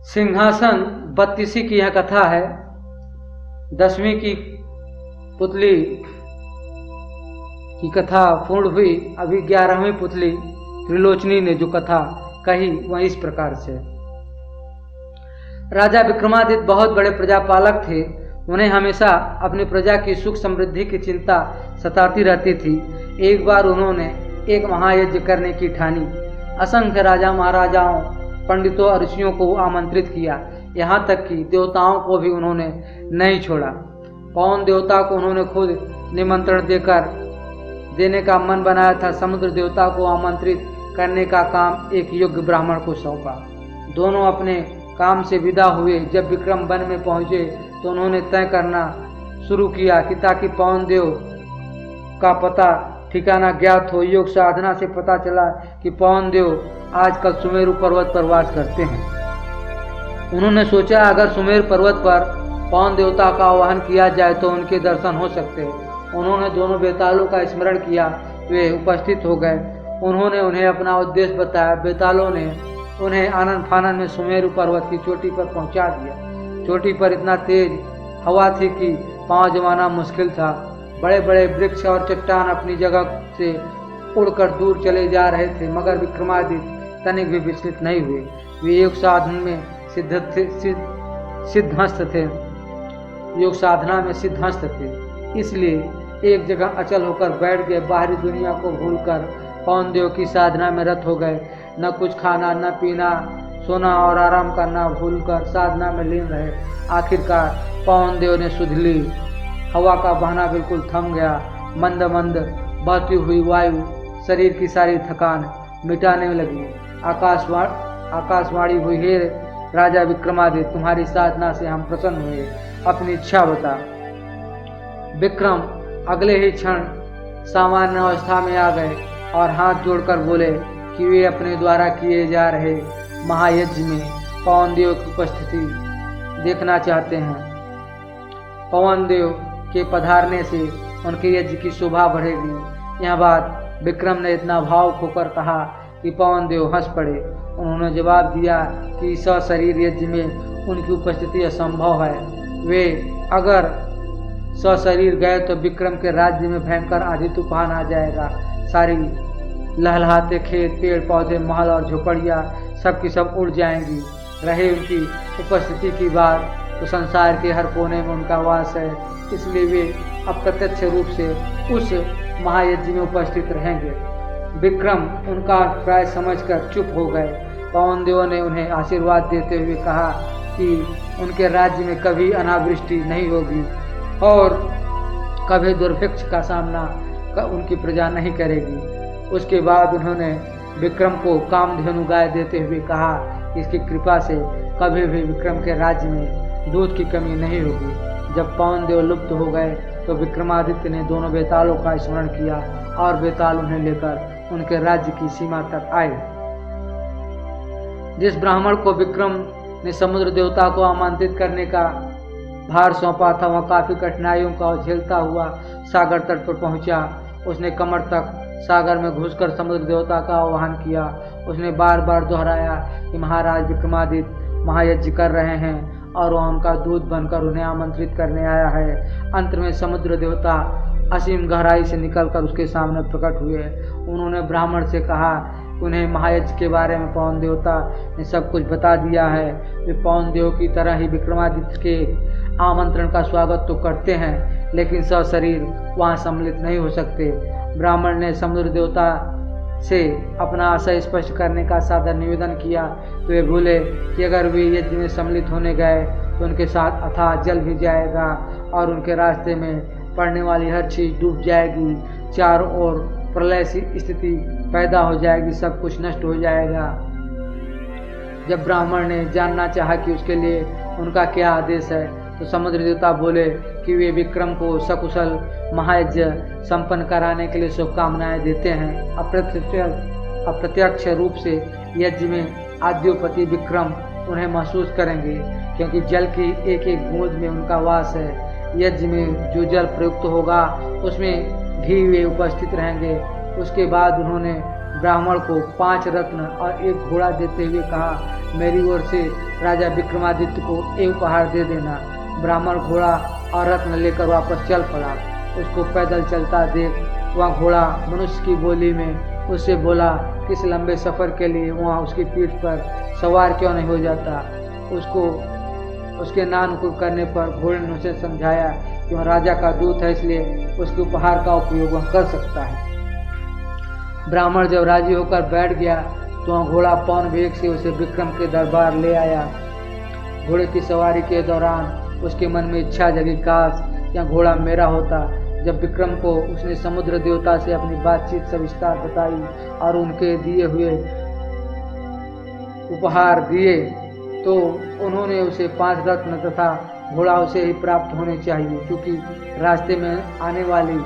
सिंहासन 32 की यह कथा है। 10वीं की पुतली की कथा पूर्ण हुई। अभी 11वीं पुतली त्रिलोचनी ने जो कथा कही वह इस प्रकार से। राजा विक्रमादित्य बहुत बड़े प्रजापालक थे। उन्हें हमेशा अपनी प्रजा की सुख समृद्धि की चिंता सताती रहती थी। एक बार उन्होंने एक महायज्ञ करने की ठानी। असंख्य राजा महाराजाओं, पंडितों और ऋषियों को आमंत्रित किया। यहाँ तक कि देवताओं को भी उन्होंने नहीं छोड़ा। पवन देवता को उन्होंने खुद निमंत्रण देने का मन बनाया था। समुद्र देवता को आमंत्रित करने का काम एक योग्य ब्राह्मण को सौंपा। दोनों अपने काम से विदा हुए। जब विक्रम वन में पहुंचे तो उन्होंने तय करना शुरू किया कि ताकि पवन देव का पता ठिकाना ज्ञात हो। योग साधना से पता चला कि पवन देव आजकल सुमेरु पर्वत पर वास करते हैं। उन्होंने सोचा अगर सुमेर पर्वत पर पवन देवता का आह्वान किया जाए तो उनके दर्शन हो सकते हैं। उन्होंने दोनों बेतालों का स्मरण किया। वे उपस्थित हो गए। उन्होंने उन्हें अपना उद्देश्य बताया। बेतालों ने उन्हें आनंद फानन में सुमेरु पर्वत की चोटी पर पहुंचा दिया। चोटी पर इतना तेज हवा थी कि पांव जमाना मुश्किल था। बड़े बड़े वृक्ष और चट्टान अपनी जगह से उड़कर दूर चले जा रहे थे, मगर विक्रमादित्य तनिक भी विचलित नहीं हुए। वे योग साधन में सिद्धहस्त थे। योग साधना में सिद्धहस्त थे, इसलिए एक जगह अचल होकर बैठ गए। बाहरी दुनिया को भूलकर पवन देव की साधना में रत हो गए। न कुछ खाना, न पीना, सोना और आराम करना भूलकर साधना में लीन रहे। आखिरकार पवन देव ने सुध ली। हवा का बहना बिल्कुल थम गया। मंद मंद बहती हुई वायु शरीर की सारी थकान मिटाने लगी। आकाशवाणी हुई, हे राजा विक्रमादित्य, तुम्हारी साधना से हम प्रसन्न हुए। अपनी इच्छा बता। विक्रम अगले ही क्षण सामान्य अवस्था में आ गए और हाथ जोड़कर बोले कि वे अपने द्वारा किए जा रहे महायज्ञ में पवन देव की उपस्थिति देखना चाहते हैं। पवन देव के पधारने से उनके यज्ञ की शोभा बढ़ेगी। यह बात विक्रम ने इतना भावुक होकर कहा कि पवन देव हंस पड़े। उन्होंने जवाब दिया कि सशरीर यज्ञ में उनकी उपस्थिति असंभव है। वे अगर सशरीर गए तो विक्रम के राज्य में भयंकर आंधी तूफान आ जाएगा। सारी लहलहाते खेत, पेड़ पौधे, महल और झोपड़ियाँ सब की सब उड़ जाएंगी। रहे उनकी उपस्थिति की बात तो संसार के हर कोने में उनका वास है, इसलिए वे अप्रत्यक्ष रूप से उस महायज्ञ में उपस्थित रहेंगे। विक्रम उनका अभिप्राय समझकर चुप हो गए। पवन देव ने उन्हें आशीर्वाद देते हुए कहा कि उनके राज्य में कभी अनावृष्टि नहीं होगी और कभी दुर्भिक्ष का सामना उनकी प्रजा नहीं करेगी। उसके बाद उन्होंने विक्रम को कामधेनु गाय देते हुए कहा कि इसकी कृपा से कभी भी विक्रम के राज्य में दूध की कमी नहीं होगी। जब पवन देव लुप्त हो गए तो विक्रमादित्य ने दोनों बेतालों का स्मरण किया और बेताल उन्हें लेकर उनके राज्य की सीमा तक आए। जिस ब्राह्मण को विक्रम ने समुद्र देवता को आमंत्रित करने का भार सौंपा था, वह काफी कठिनाइयों का झेलता हुआ सागर तट पर पहुंचा। उसने कमर तक सागर में घुसकर समुद्र देवता का आह्वान किया। उसने बार बार दोहराया कि महाराज विक्रमादित्य महायज्ञ कर रहे हैं और वह उनका दूत बनकर उन्हें आमंत्रित करने आया है। अंत में समुद्र देवता असीम गहराई से निकलकर उसके सामने प्रकट हुए। उन्होंने ब्राह्मण से कहा उन्हें महायज्ञ के बारे में पवन देवता ने सब कुछ बता दिया है। वे पवन देव की तरह ही विक्रमादित्य के आमंत्रण का स्वागत तो करते हैं, लेकिन सशरीर वहाँ सम्मिलित नहीं हो सकते। ब्राह्मण ने समुद्र देवता से अपना आशय स्पष्ट करने का सादर निवेदन किया। तो वे बोले कि अगर वे यज्ञ में सम्मिलित होने गए तो उनके साथ अथाह जल भी जाएगा और उनके रास्ते में पड़ने वाली हर चीज डूब जाएगी। चारों ओर प्रलय सी स्थिति पैदा हो जाएगी, सब कुछ नष्ट हो जाएगा। जब ब्राह्मण ने जानना चाहा कि उसके लिए उनका क्या आदेश है तो समुद्र देवता बोले कि वे विक्रम को सकुशल महायज्ञ संपन्न कराने के लिए शुभकामनाएं देते हैं। अप्रत्यक्ष रूप से यज्ञ में आद्योपति विक्रम उन्हें महसूस करेंगे, क्योंकि जल की एक एक बूंद में उनका वास है। यज्ञ में जो जल प्रयुक्त होगा उसमें भी वे उपस्थित रहेंगे। उसके बाद उन्होंने ब्राह्मण को 5 रत्न और 1 घोड़ा देते हुए कहा, मेरी ओर से राजा विक्रमादित्य को एक उपहार दे देना। ब्राह्मण घोड़ा और रत्न लेकर वापस चल पड़ा। उसको पैदल चलता देख वह घोड़ा मनुष्य की बोली में उससे बोला कि इस लंबे सफ़र के लिए वहाँ उसकी पीठ पर सवार क्यों नहीं हो जाता। उसके नानुकुर करने पर घोड़े ने उसे समझाया कि वह राजा का दूत है, इसलिए उसके उपहार का उपयोग वह कर सकता है। ब्राह्मण जब राजी होकर बैठ गया तो वह घोड़ा पौन वेग से उसे विक्रम के दरबार ले आया। घोड़े की सवारी के दौरान उसके मन में इच्छा जगी, काश यह घोड़ा मेरा होता। जब विक्रम को उसने समुद्र देवता से अपनी बातचीत सविस्तार बताई और उनके दिए हुए उपहार दिए तो उन्होंने उसे 5 रत्न तथा घोड़ा उसे ही प्राप्त होने चाहिए, क्योंकि रास्ते में आने वाली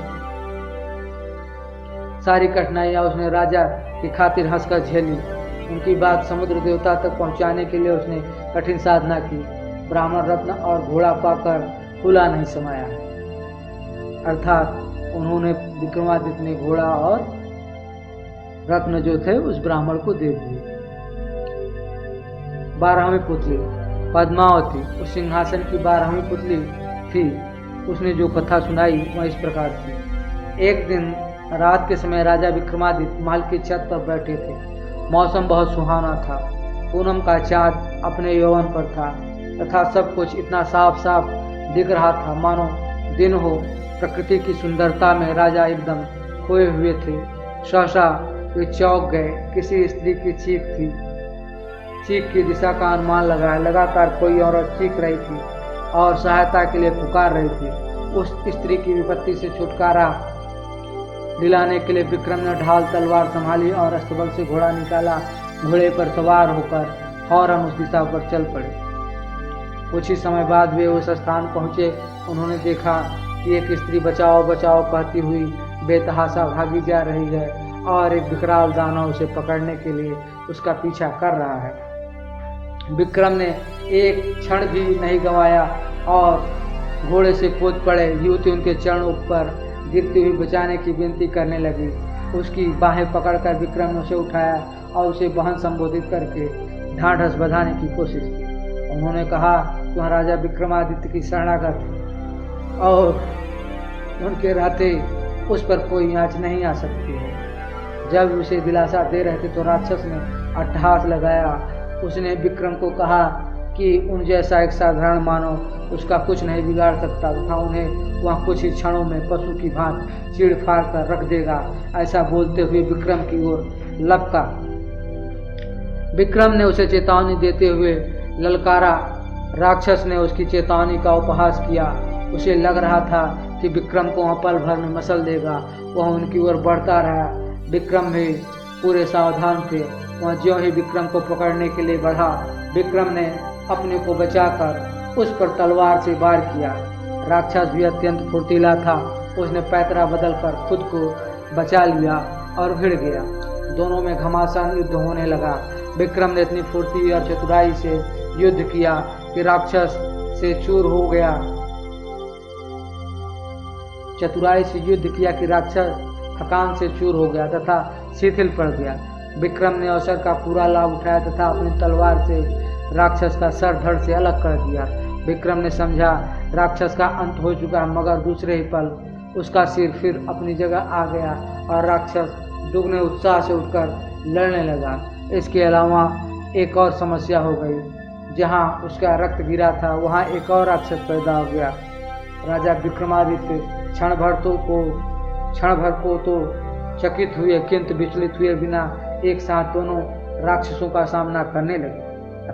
सारी कठिनाइयां उसने राजा की खातिर हंसकर झेली। उनकी बात समुद्र देवता तक पहुंचाने के लिए उसने कठिन साधना की। ब्राह्मण रत्न और घोड़ा पाकर फूला नहीं समाया, अर्थात उन्होंने विक्रमादित्य ने घोड़ा और रत्न जो थे उस ब्राह्मण को दे दिए। 12वीं पुतली पद्मावती उस सिंहासन की 12वीं पुतली थी। उसने जो कथा सुनाई वह इस प्रकार थी। एक दिन रात के समय राजा विक्रमादित्य महल की छत पर बैठे थे। मौसम बहुत सुहाना था। पूनम का चाँद अपने यौवन पर था तथा सब कुछ इतना साफ साफ दिख रहा था मानो दिन हो। प्रकृति की सुंदरता में राजा एकदम खोए हुए थे। सहसा वे चौंक गए। किसी स्त्री की चीख थी। चीख की दिशा का अनुमान लगाया। लगातार कोई औरत चीख रही थी और सहायता के लिए पुकार रही थी। उस स्त्री की विपत्ति से छुटकारा दिलाने के लिए विक्रम ने ढाल तलवार संभाली और अस्तबल से घोड़ा निकाला। घोड़े पर सवार होकर फौरन उस दिशा पर चल पड़े। कुछ ही समय बाद वे उस स्थान पहुंचे। उन्होंने देखा कि एक स्त्री बचाओ बचाओ कहती हुई बेतहाशा भागी जा रही है और एक विकराल दानव उसे पकड़ने के लिए उसका पीछा कर रहा है। विक्रम ने एक क्षण भी नहीं गंवाया और घोड़े से कूद पड़े। युवती उनके चरणों पर गिरती हुई बचाने की विनती करने लगी। उसकी बाहें पकड़कर विक्रम ने उसे उठाया और उसे बहन संबोधित करके ढांढस बंधाने की कोशिश की। उन्होंने कहा कि वह राजा विक्रमादित्य की शरणागत और उनके रहते उस पर कोई आँच नहीं आ सकती है। जब उसे दिलासा दे रहे थे तो राक्षस ने अट्टहास लगाया। उसने विक्रम को कहा कि उन जैसा एक साधारण मानव उसका कुछ नहीं बिगाड़ सकता तथा उन्हें वह कुछ ही क्षणों में पशु की भांति चीड़ फाड़ कर रख देगा। ऐसा बोलते हुए विक्रम की ओर लपका। विक्रम ने उसे चेतावनी देते हुए ललकारा। राक्षस ने उसकी चेतावनी का उपहास किया। उसे लग रहा था कि विक्रम को वह पल भर में मसल देगा। वह उनकी ओर बढ़ता रहा। विक्रम भी पूरे सावधान थे। वह ज्यों ही विक्रम को पकड़ने के लिए बढ़ा, विक्रम ने अपने को बचाकर उस पर तलवार से वार किया। राक्षस भी अत्यंत फुर्तीला था। उसने पैतरा बदलकर खुद को बचा लिया और भिड़ गया। दोनों में घमासान युद्ध होने लगा। विक्रम ने इतनी फुर्ती और चतुराई से युद्ध किया कि राक्षस से चूर हो गया। चतुराई से युद्ध किया कि राक्षस थकान से चूर हो गया तथा शिथिल पड़ गया। विक्रम ने अवसर का पूरा लाभ उठाया तथा अपनी तलवार से राक्षस का सर धड़ से अलग कर दिया। विक्रम ने समझा राक्षस का अंत हो चुका है, मगर दूसरे ही पल उसका सिर फिर अपनी जगह आ गया और राक्षस दुगने उत्साह से उठकर लड़ने लगा। इसके अलावा एक और समस्या हो गई। जहां उसका रक्त गिरा था वहां एक और राक्षस पैदा हो गया। राजा विक्रमादित्य क्षण भर को तो चकित हुए, किंतु विचलित हुए बिना एक साथ दोनों राक्षसों का सामना करने लगे।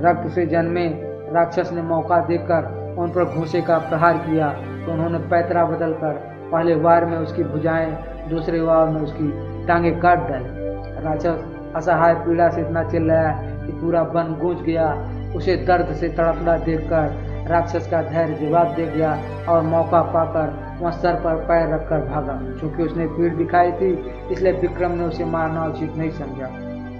रक्त से जन्मे राक्षस ने मौका देकर उन पर घूंसे का प्रहार किया तो उन्होंने पैतरा बदलकर पहले वार में उसकी भुजाएं, दूसरे वार में उसकी टांगे काट डाली। राक्षस असहाय पीड़ा से इतना चिल्लाया कि पूरा वन गूंज गया। उसे दर्द से तड़पता देखकर राक्षस का धैर्य जवाब दे गया और मौका पाकर वह सर पर पैर रखकर भागा। चूंकि उसने पीठ दिखाई थी इसलिए विक्रम ने उसे मारना उचित नहीं समझा।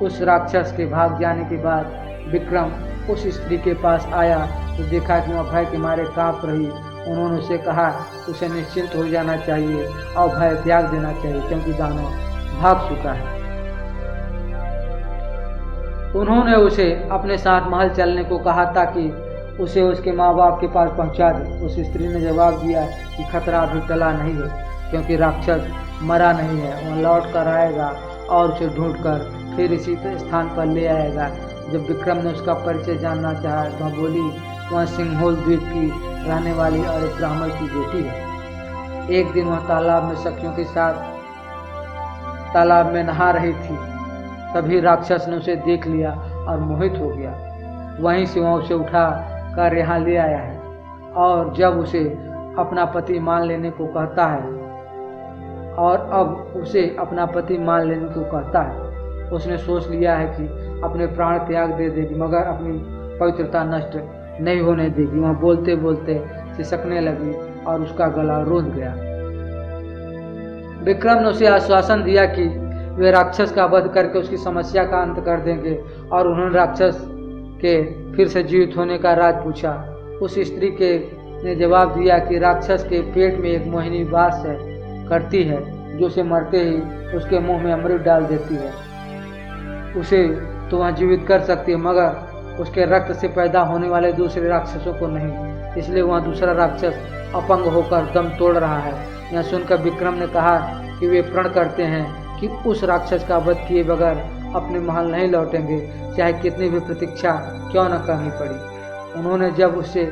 उस राक्षस के भाग जाने के बाद विक्रम उस स्त्री के पास आया तो देखा कि वह भय के मारे कांप रही। उन्होंने उसे कहा उसे निश्चिंत हो जाना चाहिए और भय त्याग देना चाहिए, क्योंकि दानव भाग चुका है। उन्होंने उसे अपने साथ महल चलने को कहा ताकि उसे उसके माँ बाप के पास पहुंचा दे। उस स्त्री ने जवाब दिया कि खतरा अभी टला नहीं है, क्योंकि राक्षस मरा नहीं है, वह लौट कर आएगा और उसे ढूंढकर फिर इसी स्थान पर ले आएगा। जब विक्रम ने उसका परिचय जानना चाहा तो वह बोली, वह सिंघोल द्वीप की रहने वाली और एक ब्राह्मण की बेटी है। एक दिन वह तालाब में सखियों के साथ तालाब में नहा रही थी, तभी राक्षस ने उसे देख लिया और मोहित हो गया। वहीं से वह उसे उठा कर यहाँ ले आया है और जब उसे अपना पति मान लेने को कहता है उसने सोच लिया है कि अपने प्राण त्याग दे देगी, मगर अपनी पवित्रता नष्ट नहीं होने देगी। वह बोलते बोलते सिसकने लगी और उसका गला रूंध गया। विक्रम ने उसे आश्वासन दिया कि वे राक्षस का वध करके उसकी समस्या का अंत कर देंगे और उन्होंने राक्षस के फिर से जीवित होने का राज पूछा। उस स्त्री ने जवाब दिया कि राक्षस के पेट में एक मोहिनी वास करती है, जो उसे मरते ही उसके मुंह में अमृत डाल देती है। उसे तो वह जीवित कर सकती है, मगर उसके रक्त से पैदा होने वाले दूसरे राक्षसों को नहीं। इसलिए वह दूसरा राक्षस अपंग होकर दम तोड़ रहा है। यह सुनकर विक्रम ने कहा कि वे प्रण करते हैं कि उस राक्षस का वध किए बगैर अपने महल नहीं लौटेंगे, चाहे कितनी भी प्रतीक्षा क्यों न करनी पड़ी। उन्होंने जब उससे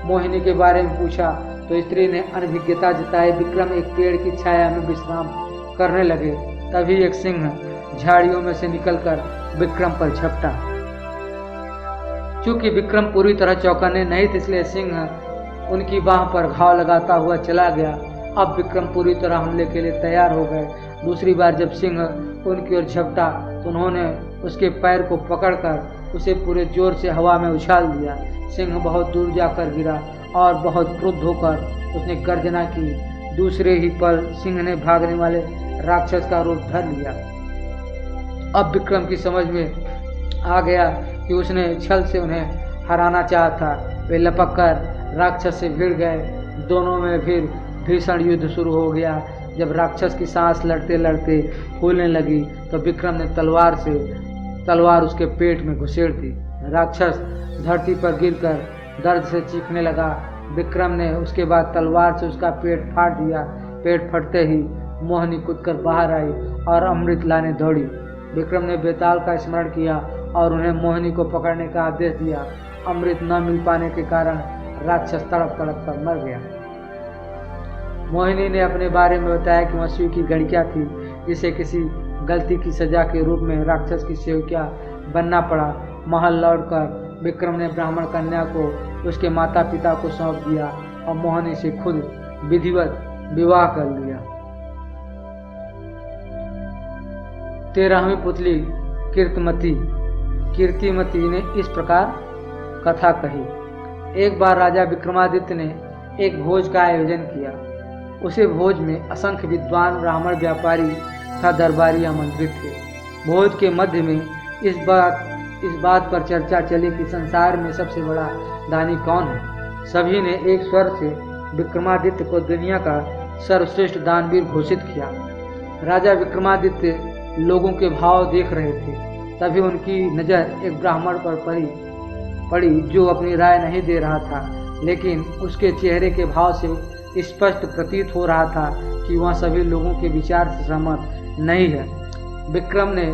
मोहिनी के बारे में पूछा तो स्त्री ने अनभिज्ञता जताई। विक्रम एक पेड़ की छाया में विश्राम करने लगे, तभी एक सिंह झाड़ियों में से निकलकर विक्रम पर झपटा। चूंकि विक्रम पूरी तरह चौकन्ने नहीं थे, इसलिए सिंह उनकी बाह पर घाव लगाता हुआ चला गया। अब विक्रम पूरी तरह हमले के लिए तैयार हो गए। दूसरी बार जब सिंह उनकी ओर झपटा तो उन्होंने उसके पैर को पकड़कर उसे पूरे जोर से हवा में उछाल दिया। सिंह बहुत दूर जाकर गिरा और बहुत क्रुद्ध होकर उसने गर्जना की। दूसरे ही पल सिंह ने भागने वाले राक्षस का रूप धर लिया। अब विक्रम की समझ में आ गया कि उसने छल से उन्हें हराना चाहा था। वे लपक कर राक्षस से भिड़ गए। दोनों में फिर भीषण युद्ध शुरू हो गया। जब राक्षस की सांस लड़ते लड़ते फूलने लगी तो विक्रम ने तलवार उसके पेट में घुसेड़ दी। राक्षस धरती पर गिरकर दर्द से चीखने लगा। विक्रम ने उसके बाद तलवार से उसका पेट फाड़ दिया। पेट फटते ही मोहिनी कूदकर बाहर आई और अमृत लाने दौड़ी। विक्रम ने बेताल का स्मरण किया और उन्हें मोहिनी को पकड़ने का आदेश दिया। अमृत न मिल पाने के कारण राक्षस तड़प तड़प कर मर गया। मोहिनी ने अपने बारे में बताया कि वह शिव की गणिका थी, जिसे किसी गलती की सजा के रूप में राक्षस की सेवकिया बनना पड़ा। महल लौटकर विक्रम ने ब्राह्मण कन्या को उसके माता पिता को सौंप दिया और मोहिनी से खुद विधिवत विवाह कर लिया। 13वीं पुतली कीर्तिमती ने इस प्रकार कथा कही। एक बार राजा विक्रमादित्य ने एक भोज का आयोजन किया। उसे भोज में असंख्य विद्वान ब्राह्मण व्यापारी तथा दरबारी आमंत्रित थे। भोज के मध्य में इस बात पर चर्चा चली कि संसार में सबसे बड़ा दानी कौन है। सभी ने एक स्वर से विक्रमादित्य को दुनिया का सर्वश्रेष्ठ दानवीर घोषित किया। राजा विक्रमादित्य लोगों के भाव देख रहे थे। तभी उनकी नज़र एक ब्राह्मण पर पड़ी जो अपनी राय नहीं दे रहा था, लेकिन उसके चेहरे के भाव से स्पष्ट प्रतीत हो रहा था कि वह सभी लोगों के विचार से सहमत नहीं है। विक्रम ने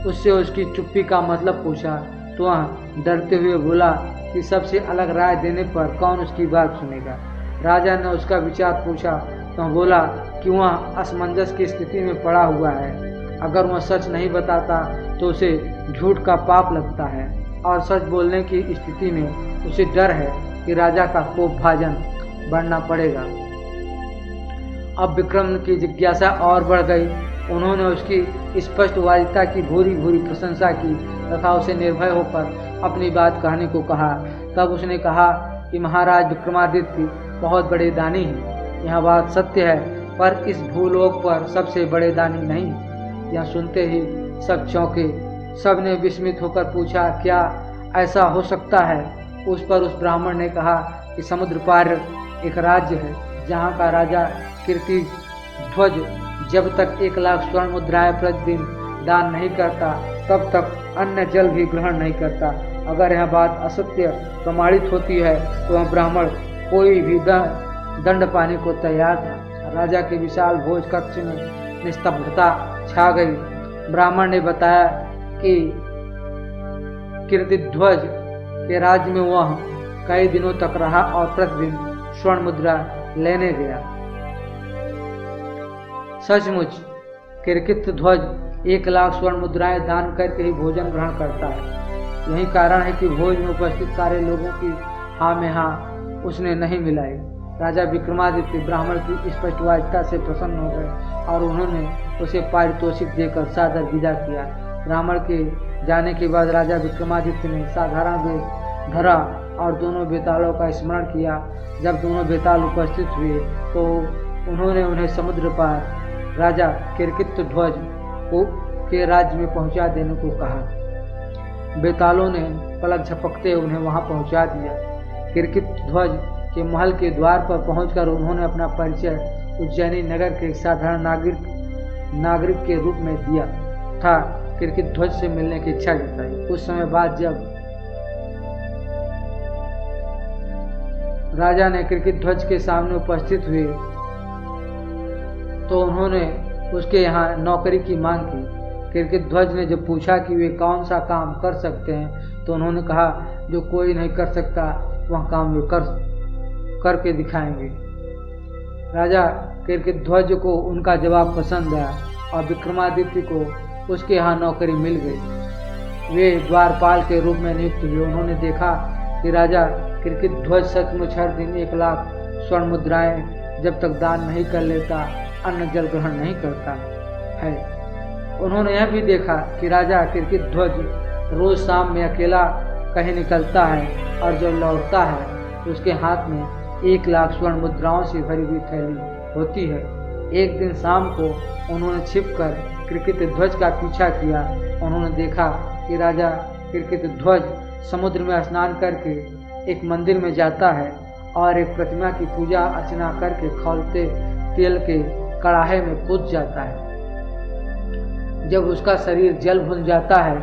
उससे उसकी चुप्पी का मतलब पूछा तो वह डरते हुए बोला कि सबसे अलग राय देने पर कौन उसकी बात सुनेगा। राजा ने उसका विचार पूछा तो वह बोला कि वह असमंजस की स्थिति में पड़ा हुआ है। अगर वह सच नहीं बताता तो उसे झूठ का पाप लगता है और सच बोलने की स्थिति में उसे डर है कि राजा का कोप भाजन बढ़ना पड़ेगा। अब विक्रम की जिज्ञासा और बढ़ गई। उन्होंने उसकी स्पष्टवादिता की भूरी भूरी प्रशंसा की तथा उसे निर्भय होकर अपनी बात कहने को कहा। तब उसने कहा कि महाराज विक्रमादित्य बहुत बड़े दानी हैं। यह बात सत्य है, पर इस भूलोक पर सबसे बड़े दानी नहीं। यह सुनते ही सब चौंके। सब ने विस्मित होकर पूछा, क्या ऐसा हो सकता है? उस पर उस ब्राह्मण ने कहा कि समुद्र पार एक राज्य है जहाँ का राजा कीर्ति ध्वज जब तक 1 लाख स्वर्ण मुद्राएं प्रतिदिन दान नहीं करता तब तक अन्न जल भी ग्रहण नहीं करता। अगर यह बात असत्य प्रमाणित होती है तो वह ब्राह्मण कोई भी दंड पाने को तैयार था। राजा के विशाल भोज कक्ष में निस्तब्धता छा गई। ब्राह्मण ने बताया कि कीर्तिध्वज के राज्य में वह कई दिनों तक रहा और प्रतिदिन स्वर्ण मुद्रा लेने गया। सचमुच कीर्तिध्वज 1 लाख स्वर्ण मुद्राएं दान करके ही भोजन ग्रहण करता है। यही कारण है कि भोज में उपस्थित सारे लोगों की हाँ में हाँ उसने नहीं मिलाई। राजा विक्रमादित्य ब्राह्मण की स्पष्टवादिता से प्रसन्न हो गए और उन्होंने उसे पारितोषिक देकर सादर विदा किया। ब्राह्मण के जाने के बाद राजा विक्रमादित्य ने साधारण वेश धरा और दोनों बेतालों का स्मरण किया। जब दोनों बेताल उपस्थित हुए तो उन्होंने उन्हें समुद्र पार राजा कीर्तिध्वज को के राज्य में पहुंचा देने को कहा। बेतालों ने पलक झपकते उन्हें वहां पहुंचा दिया। कीर्तिध्वज के महल के द्वार पर पहुंचकर उन्होंने अपना परिचय उज्जैनी नगर के एक साधारण नागरिक के रूप में दिया था। कीर्तिध्वज से मिलने की इच्छा जताई। कुछ समय बाद जब राजा ने कीर्तिध्वज के सामने उपस्थित हुए तो उन्होंने उसके यहाँ नौकरी की मांग की। कीर्तिध्वज ने जब पूछा कि वे कौन सा काम कर सकते हैं तो उन्होंने कहा जो कोई नहीं कर सकता वह काम वे करके दिखाएंगे। राजा कीर्तिध्वज को उनका जवाब पसंद आया और विक्रमादित्य को उसके यहाँ नौकरी मिल गई। वे द्वारपाल के रूप में नियुक्त हुए। उन्होंने देखा कि राजा कीर्तिध्वज सचमुच हर दिन 1 लाख स्वर्ण मुद्राएं जब तक दान नहीं कर लेता अन्न जल ग्रहण नहीं करता है। उन्होंने यह भी देखा कि राजा कीर्तिध्वज रोज शाम में अकेला कहीं निकलता है और जब लौटता है तो उसके हाथ में 1 लाख स्वर्ण मुद्राओं से भरी हुई थैली होती है। एक दिन शाम को उन्होंने छिपकर कीर्तिध्वज का पीछा किया। उन्होंने देखा कि राजा कीर्तिध्वज समुद्र में स्नान करके एक मंदिर में जाता है और एक प्रतिमा की पूजा अर्चना करके खौलते तेल के कड़ाहे में कूद जाता है। जब उसका शरीर जल भुन जाता है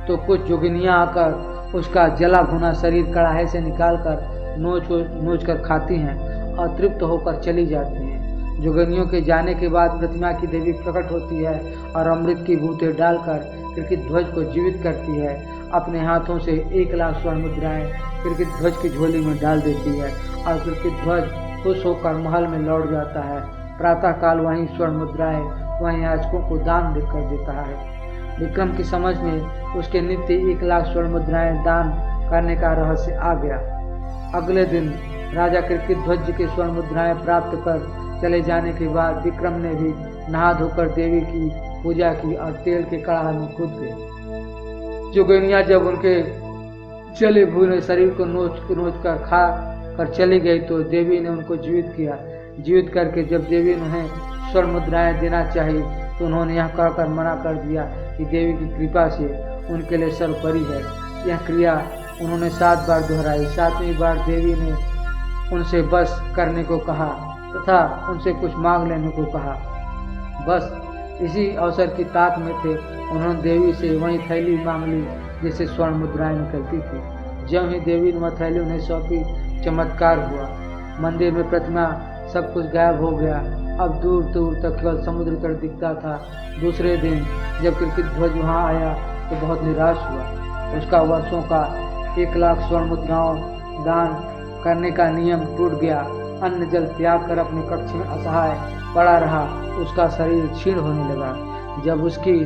तो कुछ जोगिनियां आकर उसका जला भुना शरीर कड़ाहे से निकालकर नोच कर खाती हैं और तृप्त होकर चली जाती हैं। जोगिनियों के जाने के बाद प्रतिमा की देवी प्रकट होती है और अमृत की बूंदें डालकर कीर्तिध्वज को जीवित करती है। अपने हाथों से 1 लाख स्वर्ण मुद्राएं कीर्तिध्वज की झोली में डाल देती है और कीर्तिध्वज खुश होकर महल में लौट जाता है। प्रातःकाल वहीं स्वर्ण मुद्राएं वहीं याचकों को दान कर देता है। विक्रम की समझ में उसके नित्य 1 लाख स्वर्ण मुद्राएं दान करने का रहस्य आ गया। अगले दिन राजा कीर्तिध्वज के स्वर्ण मुद्राएं प्राप्त कर चले जाने के बाद विक्रम ने भी नहा धोकर देवी की पूजा की और तेल के कड़ाह में कूद गए। जोगिनियां जब उनके जले भूने शरीर को नोच कर खा कर चली गई तो देवी ने उनको जीवित किया। जीवित करके जब देवी ने उन्हें स्वर्ण मुद्राएं देना चाहिए तो उन्होंने यह कहकर मना कर दिया कि देवी की कृपा से उनके लिए सर्वोपरि है। यह क्रिया उन्होंने 7 बार दोहराई। 7वीं बार देवी ने उनसे बस करने को कहा तथा उनसे कुछ मांग लेने को कहा। बस इसी अवसर की ताक में थे। उन्होंने देवी से वही थैली मांग ली जिससे स्वर्ण मुद्राएं निकलती थी। जब ही देवी ने वह थैली उन्हें सौंपी चमत्कार हुआ। मंदिर में प्रतिमा सब कुछ गायब हो गया। अब दूर दूर तक केवल समुद्र तट दिखता था। दूसरे दिन जब कीर्तिध्वज वहाँ आया तो बहुत निराश हुआ। उसका वर्षों का 1 लाख स्वर्ण मुद्राओं दान करने का नियम टूट गया। अन्न जल त्याग कर अपने कक्ष में असहाय पड़ा रहा। उसका शरीर क्षीण होने लगा। जब उसकी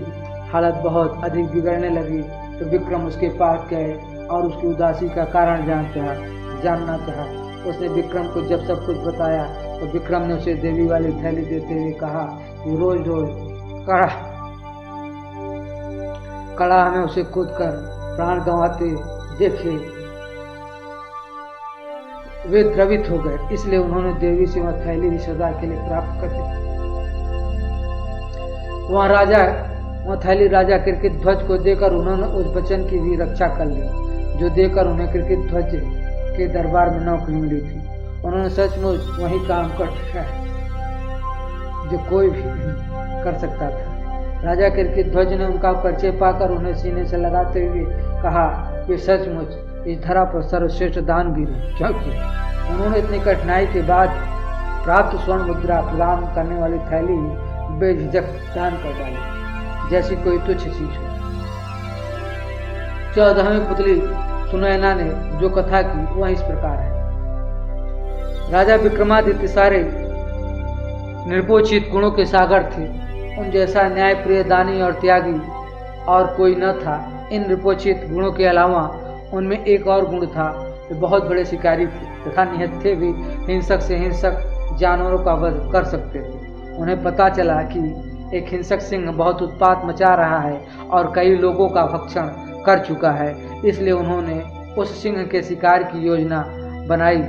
हालत बहुत अधिक बिगड़ने लगी तो विक्रम उसके पास गए और उसकी उदासी का कारण जानना चाहा। उसने विक्रम को जब सब कुछ बताया तो विक्रम ने उसे देवी वाली थैली देते हुए कहा कि रोज रोज कड़ाह में उसे कूदकर प्राण गंवाते देखे वे द्रवित हो गए। इसलिए उन्होंने देवी से वह थैली सदा के लिए प्राप्त कर ली। वह थैली राजा कीर्तिध्वज को देकर उन्होंने उस वचन की भी रक्षा कर ली जो देकर उन्हें कीर्तिध्वज के दरबार में नौकरी मिली थी। उन्होंने सचमुच वही काम कर दिखाया जो कोई भी कर सकता था। राजा कीर्ति ध्वज ने उनका परिचय पाकर उन्हें सीने से लगाते हुए कहा कि सचमुच इस धरा पर सर्वश्रेष्ठ दानवीर है, क्योंकि उन्होंने इतनी कठिनाई के बाद प्राप्त स्वर्ण मुद्रा प्रदान करने वाली थैली बेझिझक दान कर डाली, जैसी कोई तुच्छ चीज हो। 14वीं पुतली सुनैना ने जो कथा की वह इस प्रकार है। राजा विक्रमादित्य सारे निर्पोचित गुणों के सागर थे। उन जैसा न्यायप्रिय, दानी और त्यागी और कोई न था। इन निर्पोचित गुणों के अलावा उनमें एक और गुण था, वे बहुत बड़े शिकारी थे तथा निहत्थे भी हिंसक से हिंसक जानवरों का वध कर सकते थे। उन्हें पता चला कि एक हिंसक सिंह बहुत उत्पात मचा रहा है और कई लोगों का भक्षण कर चुका है, इसलिए उन्होंने उस सिंह के शिकार की योजना बनाई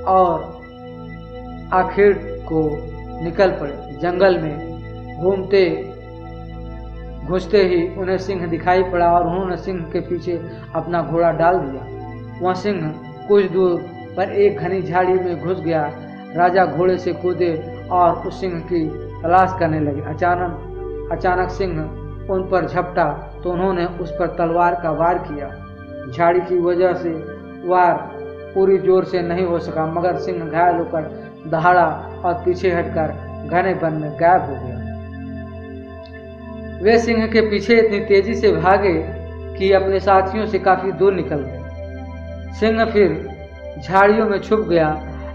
और आखिर को निकल पड़े। जंगल में घुसते ही उन्हें सिंह दिखाई पड़ा और उन्होंने सिंह के पीछे अपना घोड़ा डाल दिया। वह सिंह कुछ दूर पर एक घनी झाड़ी में घुस गया। राजा घोड़े से कूदे और उस सिंह की तलाश करने लगे। अचानक सिंह उन पर झपटा तो उन्होंने उस पर तलवार का वार किया। झाड़ी की वजह से वार पूरी जोर से नहीं हो सका, मगर सिंह घायल होकर दहाड़ा और पीछे हटकर घने वन में गायब हो गया। वे सिंह के पीछे इतनी तेजी से भागे कि अपने साथियों से काफी दूर निकल गए। सिंह फिर झाड़ियों में छुप गया।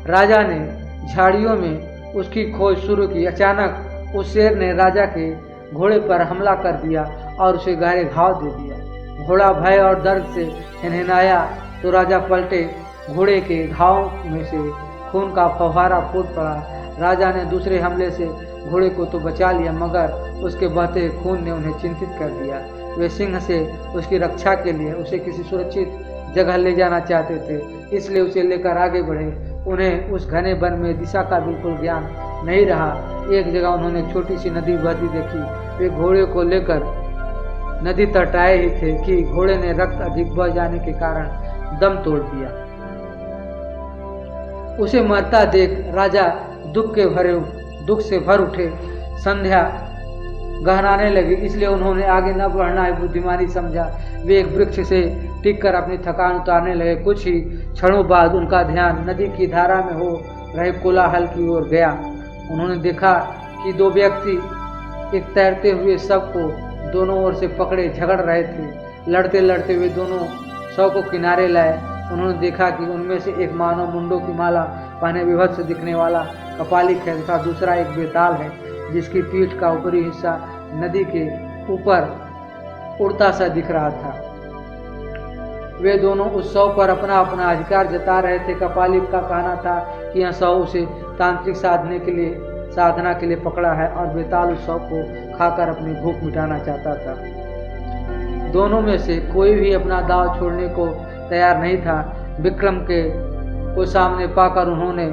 राजा ने झाड़ियों में उसकी खोज शुरू की। अचानक उस शेर ने राजा के घोड़े पर हमला कर दिया और उसे गहरे घाव दे दिया। घोड़ा भय और दर्द से हिनहिनाया तो राजा पलटे। घोड़े के घाव में से खून का फव्वारा फूट पड़ा। राजा ने दूसरे हमले से घोड़े को तो बचा लिया, मगर उसके बहते खून ने उन्हें चिंतित कर दिया। वे सिंह से उसकी रक्षा के लिए उसे किसी सुरक्षित जगह ले जाना चाहते थे, इसलिए उसे लेकर आगे बढ़े। उन्हें उस घने वन में दिशा का बिल्कुल ज्ञान नहीं रहा। एक जगह उन्होंने छोटी सी नदी बहती देखी। वे घोड़े को लेकर नदी तट आए ही थे कि घोड़े ने रक्त अधिक बह जाने के कारण दम तोड़ दिया। उसे मरता देख राजा दुख से भर उठे। संध्या गहराने लगी, इसलिए उन्होंने आगे न बढ़ना है बुद्धिमानी समझा। वे एक वृक्ष से टिककर अपनी थकान उतारने लगे। कुछ ही क्षणों बाद उनका ध्यान नदी की धारा में हो रहे कोलाहल की ओर गया। उन्होंने देखा कि दो व्यक्ति एक तैरते हुए शव को दोनों ओर से पकड़े झगड़ रहे थे। लड़ते लड़ते वे दोनों शव को किनारे लाए। उन्होंने देखा कि उनमें से एक मानव मुंडों की माला पहने विभत्स दिखने वाला कपालिक है तथा दूसरा एक बेताल है, जिसकी पीठ का ऊपरी हिस्सा नदी के ऊपर उड़ता सा दिख रहा था। वे दोनों उस शव पर अपना अपना अधिकार जता रहे थे। कपालिक का कहना था कि यह शव उसे तांत्रिक साधना के लिए पकड़ा है और बेताल उस शव को खाकर अपनी भूख मिटाना चाहता था। दोनों में से कोई भी अपना दाव छोड़ने को तैयार नहीं था। विक्रम को सामने पाकर उन्होंने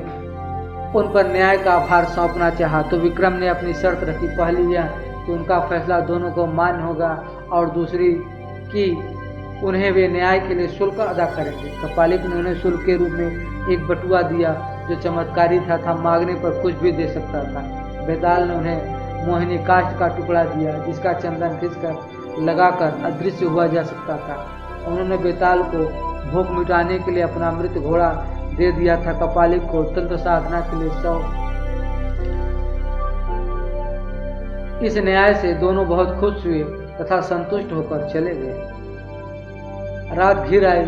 उन पर न्याय का भार सौंपना चाहा, तो विक्रम ने अपनी शर्त रखी। पहली यह कि उनका फैसला दोनों को मान्य होगा और दूसरी कि उन्हें वे न्याय के लिए शुल्क अदा करेंगे। कपालिक ने उन्हें शुल्क के रूप में एक बटुआ दिया जो चमत्कारी था, मांगने पर कुछ भी दे सकता था। बेताल ने उन्हें मोहिनी काष्ठ का टुकड़ा दिया, जिसका चंदन खींचकर लगाकर अदृश्य हुआ जा सकता था। उन्होंने बेताल को भूख मिटाने के लिए अपना मृत घोड़ा दे दिया था। कपालिक को तंत्र साधना के लिए शव। इस न्याय से दोनों बहुत खुश हुए तथा संतुष्ट होकर चले गए। रात घिर आई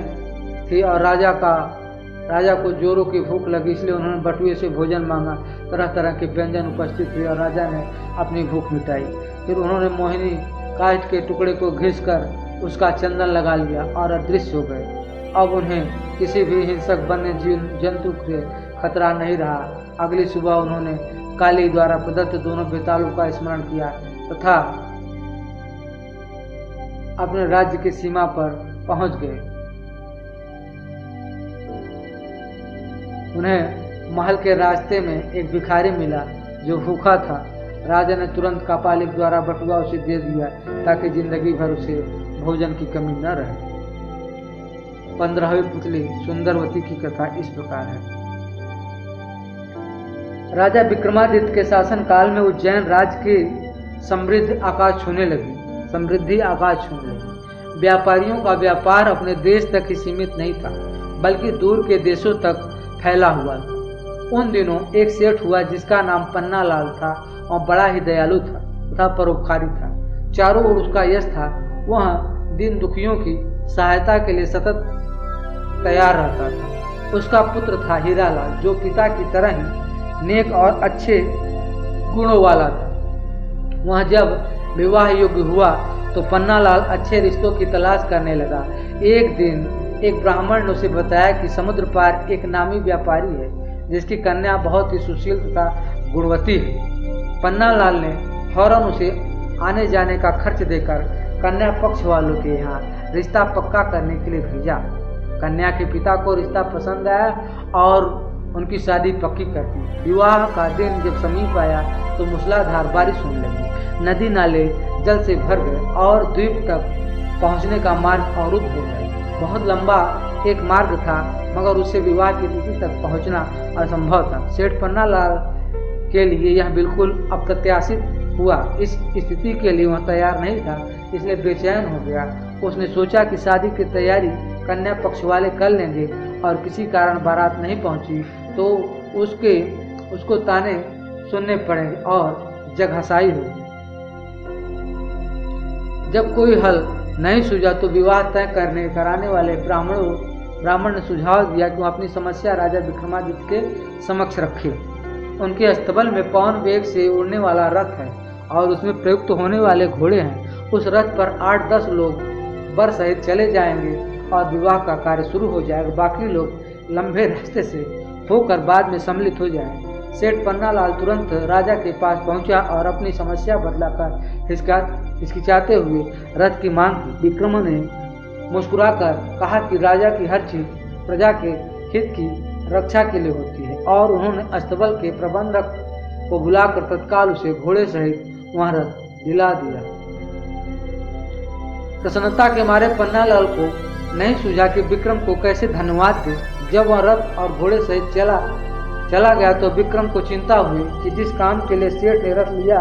थी और राजा को जोरों की भूख लगी, इसलिए उन्होंने बटुए से भोजन मांगा। तरह तरह के व्यंजन उपस्थित हुए और राजा ने अपनी भूख मिटाई। फिर उन्होंने मोहिनी काष्ठ के टुकड़े को घिसकर उसका चंदन लगा लिया और अदृश्य हो गए। अब उन्हें किसी भी हिंसक वन्य जंतु से खतरा नहीं रहा। अगली सुबह उन्होंने काली द्वारा प्रदत्त दोनों बेतालों का स्मरण किया तथा अपने राज्य की सीमा पर पहुंच गए। उन्हें महल के रास्ते में एक भिखारी मिला जो भूखा था। राजा ने तुरंत कपालिक द्वारा बटुआ उसे दे दिया ताकि जिंदगी भर उसे भोजन की कमी न रहे। 15वीं पुतली सुंदरवती की कथा इस प्रकार है। राजा विक्रमादित्य के शासन काल में उज्जैन राज्य की समृद्धि आकाश छूने लगी। व्यापारियों का व्यापार अपने देश तक ही सीमित नहीं था, बल्कि दूर के देशों तक फैला हुआ था। उन दिनों एक सेठ हुआ जिसका नाम पन्नालाल था और बड़ा ही दयालु था तथा परोपकारी था। चारों ओर उसका यश था। वह दीन दुखियों की सहायता के लिए सतत तैयार रहता था। उसका पुत्र था हीरालाल, जो पिता की तरह ही नेक और अच्छे गुणों वाला था। वह जब विवाह योग्य हुआ तो पन्नालाल अच्छे रिश्तों की तलाश करने लगा। एक दिन एक ब्राह्मण ने उसे बताया कि समुद्र पार एक नामी व्यापारी है जिसकी कन्या बहुत ही सुशील तथा गुणवती है। पन्नालाल ने फौरन उसे आने जाने का खर्च देकर कन्या पक्ष वालों के यहाँ रिश्ता पक्का करने के लिए भेजा। कन्या के पिता को रिश्ता पसंद आया और उनकी शादी पक्की कर दी। विवाह का दिन जब समीप आया तो मूसलाधार बारिश होने लगी। नदी नाले जल से भर गए और द्वीप तक पहुंचने का मार्ग अवरुद्ध हो गया। बहुत लंबा एक मार्ग था, मगर उससे विवाह की तिथि तक पहुंचना असंभव था। सेठ पन्नालाल के लिए यह बिल्कुल अप्रत्याशित हुआ। इस स्थिति के लिए वह तैयार नहीं था, इसलिए बेचैन हो गया। उसने सोचा कि शादी की तैयारी कन्या पक्ष वाले कर लेंगे और किसी कारण बारात नहीं पहुंची तो उसको ताने सुनने पड़ेंगे और जगहसाई होगी। जब कोई हल नहीं सूझा तो विवाह तय कराने वाले ब्राह्मण ने सुझाव दिया कि वह अपनी समस्या राजा विक्रमादित्य के समक्ष रखे। उनके अस्तबल में पवन वेग से उड़ने वाला रथ है और उसमें प्रयुक्त होने वाले घोड़े हैं। उस रथ पर 8-10 लोग बर सहित चले जाएंगे और विवाह का कार्य शुरू हो जाएगा। बाकी लोग लंबे रास्ते से होकर बाद में सम्मिलित हो जाएंगे। सेठ पन्नालाल तुरंत राजा के पास पहुंचा और अपनी समस्या बदलाकर हिचकिचाते हुए रथ की मांग की। विक्रम ने मुस्कुराकर कहा कि राजा की हर चीज प्रजा के हित की रक्षा के लिए होती है और उन्होंने अस्तबल के प्रबंधक को बुलाकर तत्काल उसे घोड़े सहित वहां रथ दिला दिया। प्रसन्नता के मारे पन्नालाल को नहीं सूझा कि विक्रम को कैसे धन्यवाद दे। जब वह रथ और घोड़े सहित चला गया तो विक्रम को चिंता हुई कि जिस काम के लिए सेठ ने रथ लिया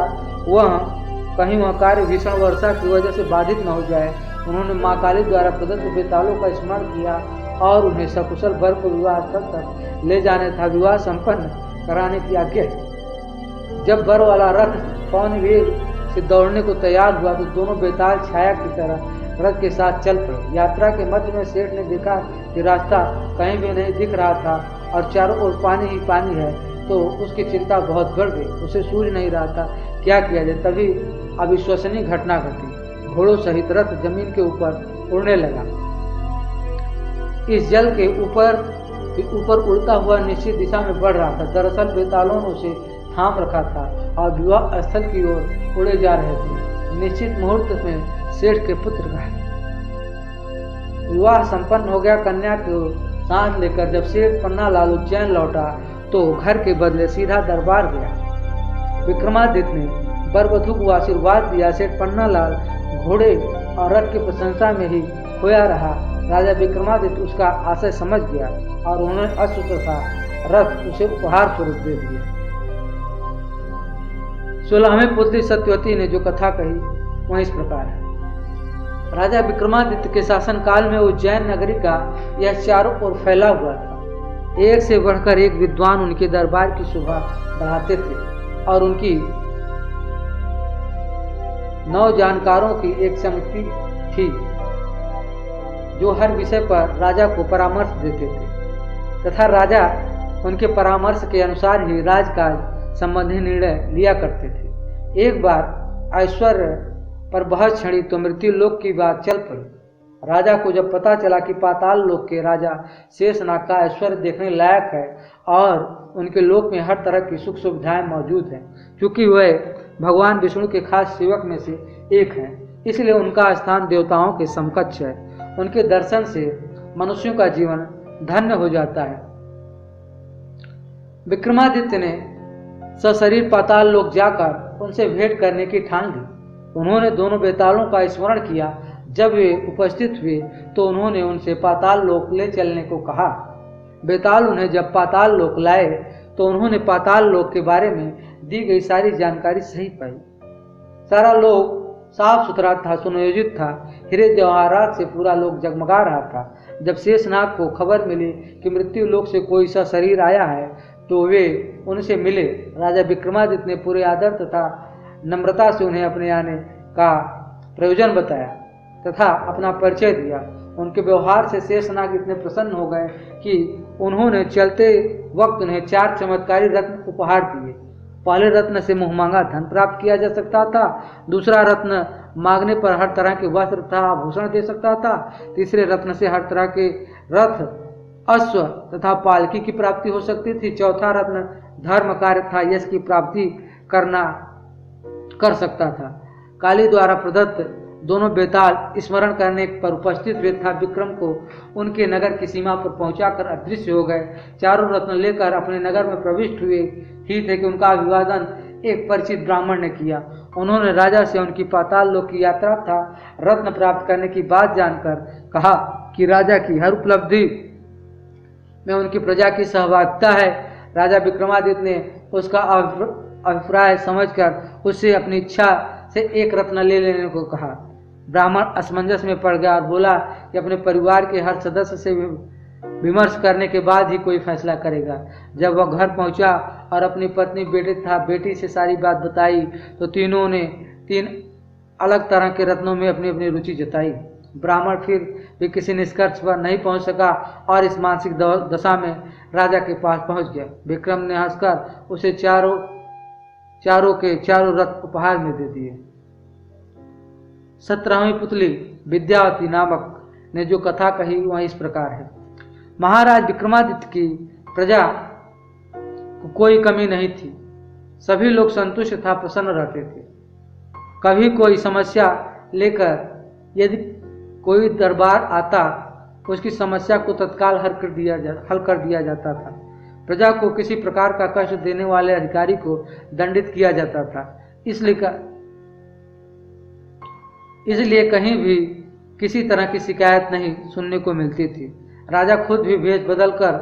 कहीं वह कार्य भीषण वर्षा की वजह से बाधित न हो जाए। उन्होंने माँ काली द्वारा प्रदत्त बेतालों का स्मरण किया और उन्हें सकुशल वर को विवाह स्थल तक ले जाने तथा विवाह संपन्न कराने की आज्ञा। जब वर वाला रथ पवन वेग से दौड़ने को तैयार हुआ तो दोनों बेताल छाया की तरह रथ के साथ चल पड़े। यात्रा के मध्य में सेठ ने देखा कि रास्ता कहीं भी नहीं दिख रहा था और चारों ओर पानी ही पानी है, तो उसकी चिंता बहुत बढ़ गई। उसे सूझ नहीं रहा था क्या किया जाए। तभी अविश्वसनीय घटना घटी। घोड़ों सहित रथ जमीन के ऊपर उड़ने लगा। इस जल के ऊपर उड़ता हुआ निश्चित दिशा में बढ़ रहा था। दरअसल बेतालों ने उसे थाम रखा था और विवाह स्थल की ओर उड़े जा रहे थे। निश्चित मुहूर्त में सेठ के पुत्र का विवाह संपन्न हो गया। कन्या को सांस लेकर जब सेठ पन्नालाल उज्जैन लौटा तो घर के बदले सीधा दरबार गया। विक्रमादित्य ने बरवधू को आशीर्वाद दिया। सेठ पन्नालाल घोड़े और रथ की प्रशंसा में ही खोया रहा। राजा विक्रमादित्य उसका आशय समझ गया और उन्होंने अश्व तथा रथ उसे उपहार स्वरूप दे दिया। 16वें पुत्री सत्यवती ने जो कथा कही वह इस प्रकार है। राजा विक्रमादित्य के शासनकाल में उज्जैन नगरी का यह चारों ओर फैला हुआ था। एक से बढ़कर एक विद्वान उनके दरबार की शोभा बढ़ाते थे और उनकी 9 जानकारों की एक समिति थी जो हर विषय पर राजा को परामर्श देते थे तथा राजा उनके परामर्श के अनुसार ही राजकाज संबंधी निर्णय लिया करते थे। एक बार ऐश्वर्य पर बहुत छड़ी तो मृत्यु लोक की बात चल पड़ी। राजा को जब पता चला कि पाताल लोक के राजा शेषनाग का ऐश्वर्य देखने लायक है और उनके लोक में हर तरह की सुख सुविधाएं मौजूद हैं, क्योंकि वह भगवान विष्णु के खास सेवक में से एक हैं, इसलिए उनका स्थान देवताओं के समकक्ष है। उनके दर्शन से मनुष्यों का जीवन धन्य हो जाता है। विक्रमादित्य ने सशरीर पाताल लोक जाकर उनसे भेंट करने की ठान ली। उन्होंने दोनों बेतालों का स्मरण किया। जब वे उपस्थित हुए तो उन्होंने उनसे पाताल लोक ले चलने को कहा। बेताल उन्हें जब पाताल लोक लाए तो उन्होंने पाताल लोक के बारे में दी गई सारी जानकारी सही सारा लोग साफ सुथरा था, सुनियोजित था। हीरे जवाहरात से पूरा लोग जगमगा रहा था। जब शेषनाग को खबर मिली कि मृत्यु लोक से कोई सा शरीर आया है तो वे उनसे मिले। राजा विक्रमादित्य ने पूरे आदर तथा नम्रता से उन्हें अपने आने का प्रयोजन बताया तथा अपना परिचय दिया। उनके व्यवहार से शेषनाग इतने प्रसन्न हो गए कि उन्होंने चलते वक्त उन्हें 4 चमत्कारी रत्न उपहार दिए। पहले रत्न से मुहमांगा धन प्राप्त किया जा सकता था, दूसरा रत्न मांगने पर हर तरह के वस्त्र तथा आभूषण दे सकता था, तीसरे रत्न से हर तरह के रथ, अश्व तथा पालकी की प्राप्ति हो सकती थी, चौथा रत्न धर्म कार्य तथा यश की प्राप्ति कर सकता था। काली द्वारा प्रदत्त दोनों बेताल स्मरण करने पर उपस्थित हुए तथा विक्रम को उनके नगर की सीमा पर पहुंचाकर अदृश्य हो गए। चारों रत्न लेकर अपने नगर में प्रविष्ट हुए ही थे कि उनका अभिवादन एक परिचित ब्राह्मण ने किया। उन्होंने राजा से उनकी पाताल लोक की यात्रा था रत्न प्राप्त करने की बात जानकर कहा कि राजा की हर उपलब्धि में उनकी प्रजा की सहभागिता है। राजा विक्रमादित्य ने उसका अभिप्राय समझकर उससे अपनी इच्छा से एक रत्न ले लेने को कहा। ब्राह्मण असमंजस में पड़ गया और बोला कि अपने परिवार के हर सदस्य से विमर्श करने के बाद ही कोई फैसला करेगा। जब वह घर पहुंचा और अपनी पत्नी बेटे तथा बेटी से सारी बात बताई तो तीनों ने 3 अलग तरह के रत्नों में अपनी अपनी रुचि जताई। ब्राह्मण फिर भी किसी निष्कर्ष पर नहीं पहुंच सका और इस मानसिक दशा में राजा के पास पहुंच गया। विक्रम ने हंसकर उसे चारों के चारों रत्न उपहार में दे दिए। 17वीं पुतली विद्यावती नामक ने जो कथा कही वह इस प्रकार है। महाराज विक्रमादित्य की प्रजा को कोई कमी नहीं थी। सभी लोग संतुष्ट तथा प्रसन्न रहते थे। कभी कोई समस्या लेकर यदि कोई दरबार आता उसकी समस्या को तत्काल हल कर दिया जाता था। प्रजा को किसी प्रकार का कष्ट देने वाले अधिकारी को दंडित किया जाता था। इसलिए कहीं भी किसी तरह की शिकायत नहीं सुनने को मिलती थी। राजा खुद भी वेश बदलकर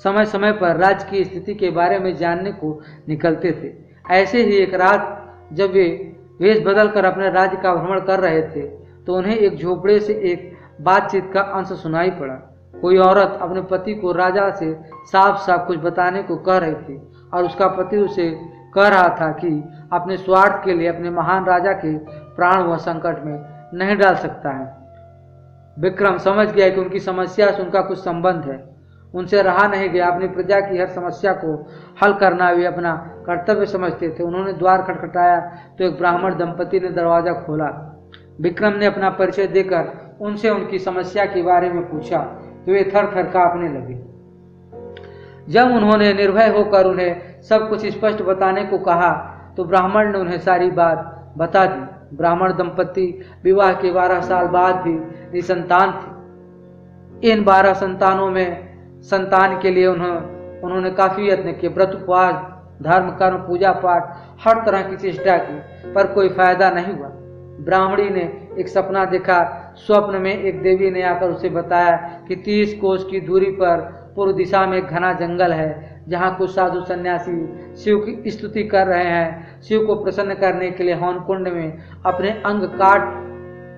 समय समय पर राज्य की स्थिति के बारे में जानने को निकलते थे। ऐसे ही एक रात जब वे वेश बदलकर अपने राज्य का भ्रमण कर रहे थे तो उन्हें एक झोपड़े से एक बातचीत का अंश सुनाई पड़ा। कोई औरत अपने पति को राजा से साफ साफ कुछ बताने को कह रही थी और उसका पति उसे कह रहा था कि अपने स्वार्थ के लिए अपने महान राजा के प्राण वह संकट में नहीं डाल सकता है। विक्रम समझ गया कि उनकी समस्या से उनका कुछ संबंध है। उनसे रहा नहीं गया। अपनी प्रजा की हर समस्या को हल करना वे अपना कर्तव्य समझते थे। उन्होंने द्वार खटखटाया तो एक ब्राह्मण दंपति ने दरवाजा खोला। विक्रम ने अपना परिचय देकर उनसे उनकी समस्या के बारे में पूछा तो वे थर थर कांपने लगे। जब उन्होंने निर्भय होकर उन्हें सब कुछ स्पष्ट बताने को कहा तो ब्राह्मण ने उन्हें सारी बात बता दी। ब्राह्मण दंपति विवाह के 12 साल बाद भी निसंतान थे। इन 12 संतानों में संतान के लिए उन्होंने काफी यत्न किए। व्रत, उपवास, धर्म, कर्म, पूजा पाठ, हर तरह की चेष्टा की पर कोई फायदा नहीं हुआ। ब्राह्मणी ने एक सपना देखा। स्वप्न में एक देवी ने आकर उसे बताया कि 30 कोस की दूरी पर पूर्व दिशा में एक घना जंगल है जहाँ कुछ साधु सन्यासी शिव की स्तुति कर रहे हैं। शिव को प्रसन्न करने के लिए हवन कुंड में अपने अंग काट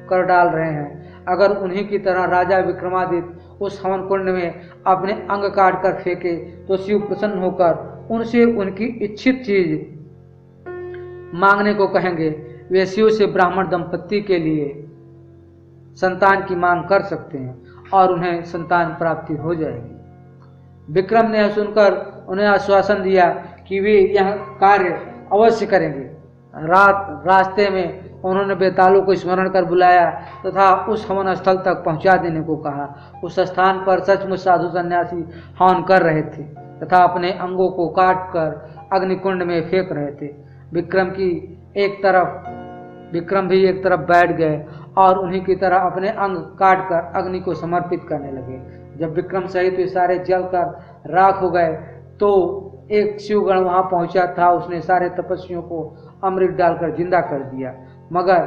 कर डाल रहे हैं। अगर उन्हीं की तरह राजा विक्रमादित्य उस हवन कुंड में अपने अंग काट कर फेंके तो शिव प्रसन्न होकर उनसे उनकी इच्छित चीज मांगने को कहेंगे। वे शिव से ब्राह्मण दंपति के लिए संतान की मांग कर सकते हैं और उन्हें संतान प्राप्ति हो जाएगी। विक्रम ने सुनकर उन्हें आश्वासन दिया कि वे यह कार्य अवश्य करेंगे। रास्ते में उन्होंने बेतालों को स्मरण कर बुलाया तथा उस हवन स्थल तक पहुंचा देने को कहा। उस स्थान पर सचमुच साधु सन्यासी हवन कर रहे थे तथा अपने अंगों को काट कर अग्निकुंड में फेंक रहे थे। विक्रम भी एक तरफ बैठ गए और उन्हीं की तरह अपने अंग काट कर अग्नि को समर्पित करने लगे। जब विक्रम सहित वे सारे जलकर राख हो गए तो एक शिवगण वहां पहुंचा था। उसने सारे तपस्वियों को अमृत डालकर जिंदा कर दिया मगर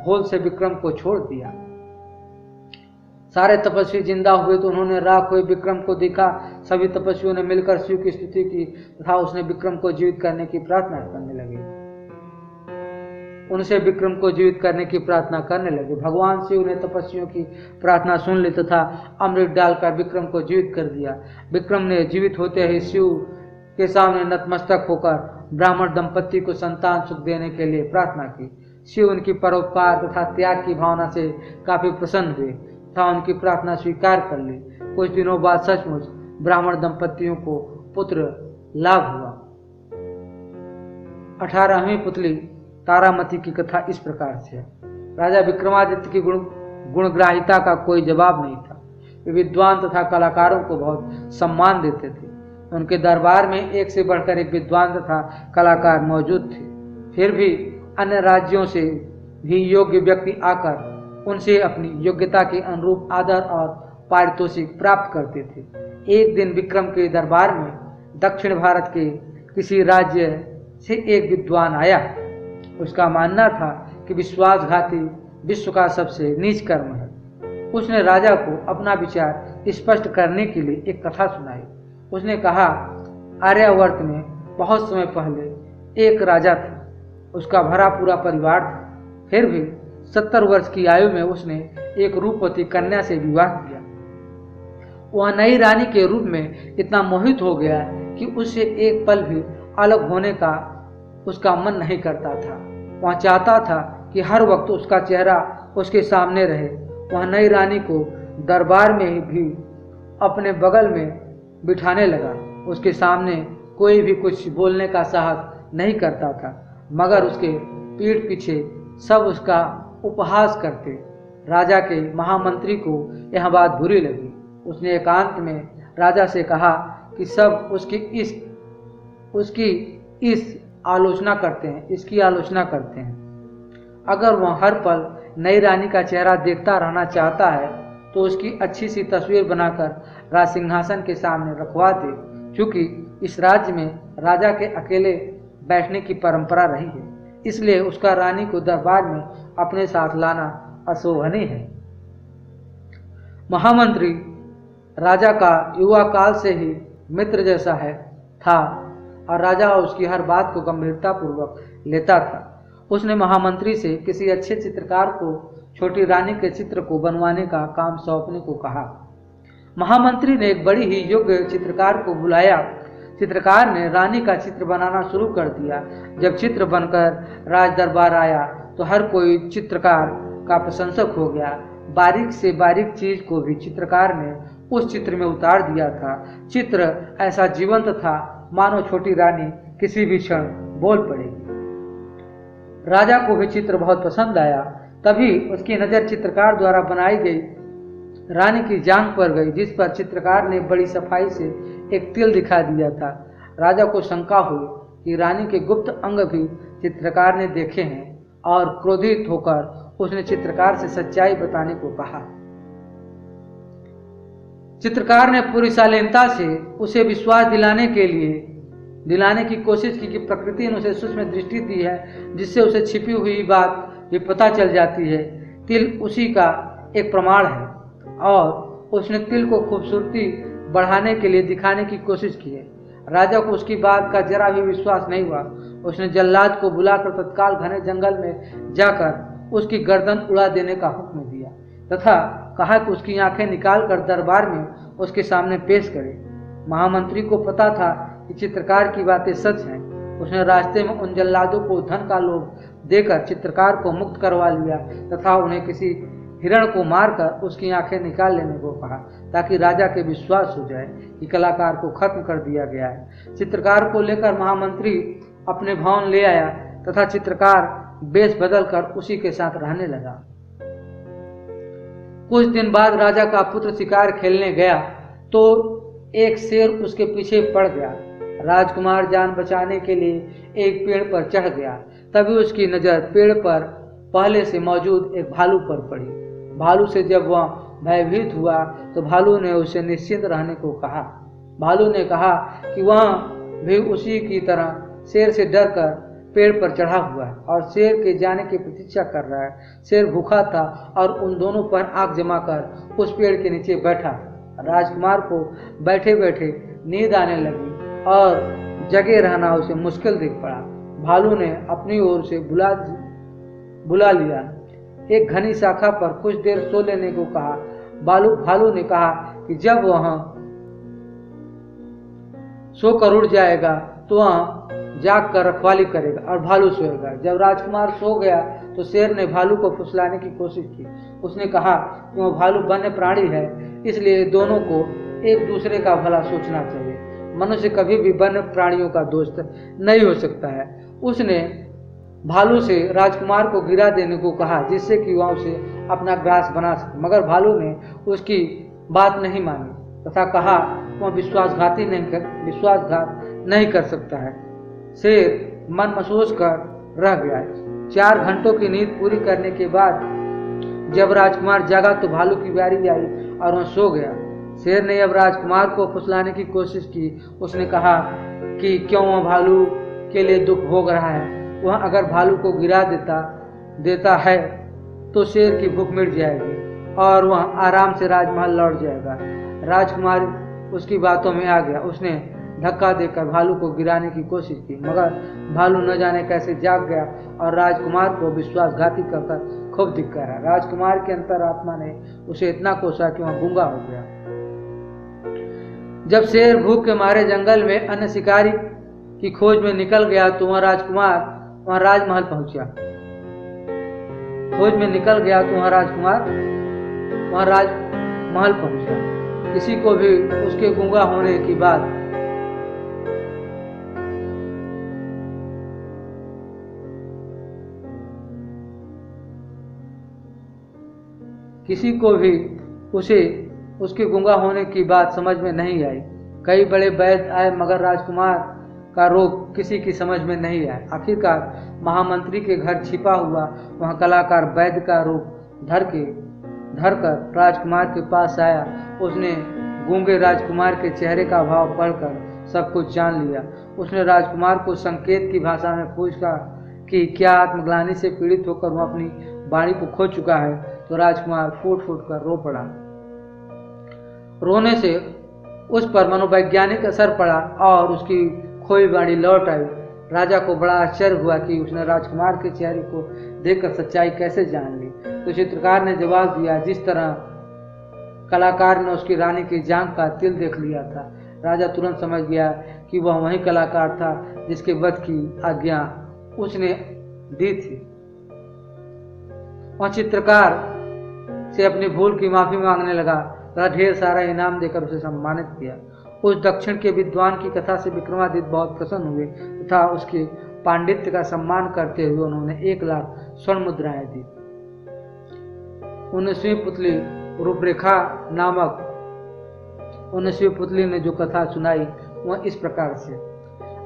भूल से विक्रम को छोड़ दिया। सारे तपस्वी जिंदा हुए तो उन्होंने राख हुए विक्रम को देखा। सभी तपस्वियों ने मिलकर शिव की स्तुति की तथा उसने विक्रम को जीवित करने की प्रार्थना करने लगे। उनसे विक्रम को जीवित करने की प्रार्थना करने लगे। भगवान शिव ने तपस्वियों की प्रार्थना सुन ली तथा अमृत डालकर विक्रम को जीवित कर दिया। विक्रम ने जीवित होते ही शिव के सामने नतमस्तक होकर ब्राह्मण दंपत्ति को संतान सुख देने के लिए प्रार्थना की। शिव उनकी परोपकार तथा त्याग की भावना से काफी प्रसन्न हुए तथा उनकी प्रार्थना स्वीकार कर ली। कुछ दिनों बाद सचमुच ब्राह्मण दंपत्तियों को पुत्र लाभ हुआ। 18वीं पुतली तारामती की कथा इस प्रकार से है। राजा विक्रमादित्य की गुणग्राहिता का कोई जवाब नहीं था। वे विद्वान तथा कलाकारों को बहुत सम्मान देते थे। उनके दरबार में एक से बढ़कर एक विद्वान तथा कलाकार मौजूद थे। फिर भी अन्य राज्यों से भी योग्य व्यक्ति आकर उनसे अपनी योग्यता के अनुरूप आदर और पारितोषिक प्राप्त करते थे। एक दिन विक्रम के दरबार में दक्षिण भारत के किसी राज्य से एक विद्वान आया। उसका मानना था कि विश्वासघाती विश्व का सबसे नीच कर्म है। उसने राजा को अपना विचार स्पष्ट करने के लिए एक कथा सुनाई। उसने कहा, आर्यावर्त में बहुत समय पहले एक राजा था। उसका भरा पूरा परिवार था। फिर भी 70 वर्ष की आयु में उसने एक रूपवती कन्या से विवाह किया। वह नई रानी के रूप में इतना मोहित हो गया कि उससे एक पल भी अलग होने का उसका मन नहीं करता था। वह चाहता था कि हर वक्त उसका चेहरा उसके सामने रहे। वह नई रानी को दरबार में भी अपने बगल में बिठाने लगा। उसके सामने कोई भी कुछ बोलने का साहस नहीं करता था, मगर उसके पीठ पीछे सब उसका उपहास करते। राजा के महामंत्री को यह बात बुरी लगी। उसने एकांत में राजा से कहा कि सब उसकी आलोचना करते हैं। अगर वह हर पल नई रानी का चेहरा देखता रहना चाहता है तो उसकी अच्छी सी तस्वीर बनाकर राज सिंहासन के सामने रखवा दे, क्योंकि इस राज्य में राजा के अकेले बैठने की परंपरा रही है। इसलिए उसका रानी को दरबार में अपने साथ लाना अशोभनीय है। महामंत्री राजा का युवा काल से ही मित्र जैसा था और राजा उसकी हर बात को गंभीरता पूर्वक लेता था। उसने महामंत्री से किसी अच्छे चित्रकार को छोटी रानी के चित्र को बनवाने का काम सौंपने को कहा। महामंत्री ने एक बड़ी ही योग्य चित्रकार को बुलाया। चित्रकार ने रानी का चित्र बनाना शुरू कर दिया। जब चित्र बनकर राज दरबार आया तो हर कोई चित्रकार का प्रशंसक हो गया। बारीक से बारीक चीज को भी चित्रकार ने उस चित्र में उतार दिया था। चित्र ऐसा जीवंत था मानो छोटी रानी किसी भी क्षण बोल पड़ेगी। राजा को भी चित्र बहुत पसंद आया। तभी उसकी नजर चित्रकार द्वारा बनाई गई रानी की जांघ पर गई, जिस पर चित्रकार ने बड़ी सफाई से एक तिल दिखा दिया था। राजा को शंका हुई कि रानी के गुप्त अंग भी चित्रकार ने देखे हैं और क्रोधित होकर उसने चित्रकार से सच्चाई बताने को कहा। चित्रकार ने पूरी शालीनता से उसे विश्वास दिलाने की कोशिश की कि प्रकृति ने उसे सूक्ष्म दृष्टि दी है, जिससे उसे छिपी हुई बात भी पता चल जाती है। तिल उसी का एक प्रमाण है। और उसने तिल को खूबसूरती बढ़ाने के लिए दिखाने की कोशिश की है। राजा को उसकी बात का जरा भी विश्वास नहीं हुआ। उसने जल्लाद को बुलाकर तत्काल घने जंगल में जाकर उसकी गर्दन उड़ा देने का हुक्म दिया तथा कहा कि उसकी आंखें निकालकर दरबार में उसके सामने पेश करे। महामंत्री को पता था कि चित्रकार की बातें सच हैं। उसने रास्ते में उन जल्लादों को धन का लोभ देकर चित्रकार को मुक्त करवा लिया तथा उन्हें किसी हिरण को मारकर उसकी आंखें निकाल लेने को कहा, ताकि राजा के विश्वास हो जाए कि कलाकार को खत्म कर दिया गया है। चित्रकार को लेकर महामंत्री अपने भवन ले आया तथा चित्रकार वेश बदलकर उसी के साथ रहने लगा। कुछ दिन बाद राजा का पुत्र शिकार खेलने गया तो एक शेर उसके पीछे पड़ गया। राजकुमार जान बचाने के लिए एक पेड़ पर चढ़ गया। तभी उसकी नजर पेड़ पर पहले से मौजूद एक भालू पर पड़ी। भालू से जब वह भयभीत हुआ तो भालू ने उसे निश्चिंत रहने को कहा। भालू ने कहा कि वह भी उसी की तरह शेर से डरकर पेड़ पर चढ़ा हुआ है और शेर के जाने की प्रतीक्षा कर रहा है। शेर भूखा था और उन दोनों पर आंख जमाकर उस पेड़ के नीचे बैठा। राजकुमार को बैठे बैठे नींद आने लगी और जगे रहना उसे मुश्किल दिख पड़ा। भालू ने अपनी ओर से बुला लिया। एक घनी शाखा पर कुछ देर सो लेने को कहा। भालू ने कहा कि जब वह सोकर उठ जाएगा तो वह जाग कर रखवाली करेगा और भालू सोएगा। जब राजकुमार सो गया तो शेर ने भालू को फुसलाने की कोशिश की। उसने कहा कि वह भालू वन्य प्राणी है, इसलिए दोनों को एक दूसरे का भला सोचना चाहिए। मनुष्य कभी भी वन्य प्राणियों का दोस्त नहीं हो सकता है। उसने भालू से राजकुमार को गिरा देने को कहा, जिससे कि वह उसे अपना ग्रास बना सके, मगर भालू ने उसकी बात नहीं मानी तथा कहा वह विश्वासघात नहीं कर सकता है। शेर मन महसूस कर रह गया। 4 घंटों की नींद पूरी करने के बाद जब राजकुमार जागा तो भालू की बारी आई और वह सो गया। शेर ने अब राजकुमार को फुसलाने की कोशिश की। उसने कहा कि क्यों वह भालू के लिए दुख भोग रहा है। वह अगर भालू को गिरा देता है तो शेर की भूख मिट जाएगी और वह आराम से राजमहल लौट जाएगा। राजकुमार उसकी बातों में आ गया। उसने धक्का देकर भालू को गिराने की कोशिश की, मगर भालू न जाने कैसे जाग गया और राजकुमार को विश्वासघाती कर खूब धिक्कारा। राजकुमार की अंतरात्मा ने उसे इतना कोसा कि वह गूंगा हो गया। जब शेर भूख के मारे जंगल में अन्य शिकारी की खोज में निकल गया तो वह राजमहल पहुंचा। किसी को भी उसके गूंगा होने की बात उसके गूंगा होने की बात समझ में नहीं आई। कई बड़े वैद्य आए, मगर राजकुमार का रोग किसी की समझ में नहीं आया। आखिरकार महामंत्री के घर छिपा हुआ वह कलाकार वैद्य का रूप धरकर राजकुमार के पास आया। उसने गूंगे राजकुमार के चेहरे का भाव पढ़कर सब कुछ जान लिया। उसने राजकुमार को संकेत की भाषा में पूछा कि क्या आत्मग्लानि से पीड़ित होकर वह अपनी वाणी को खो चुका है, तो राजकुमार फूट फूट कर रो पड़ा। रोने से उस पर मनोवैज्ञानिक असर पड़ा और उसकी खोई वाणी लौट आई। राजा को बड़ा आश्चर्य हुआ कि उसने राजकुमार के चेहरे को देखकर सच्चाई कैसे जान ली। तो चित्रकार ने जवाब दिया, जिस तरह कलाकार ने उसकी रानी की जांघ का तिल देख लिया था। राजा तुरंत समझ गया कि वह वही कलाकार था जिसके वध की आज्ञा उसने दी थी। वह चित्रकार से अपनी भूल की माफी मांगने लगा तथा ढेर सारा इनाम देकर उसे सम्मानित किया। उस दक्षिण के विद्वान की कथा से विक्रमादित्य बहुत प्रसन्न हुए तथा उसके पांडित्य का सम्मान करते हुए उन्होंने 1 लाख स्वर्ण मुद्राएं दी। 19वीं पुतली रूपरेखा नामक 19वीं पुतली ने जो कथा सुनाई वह इस प्रकार से।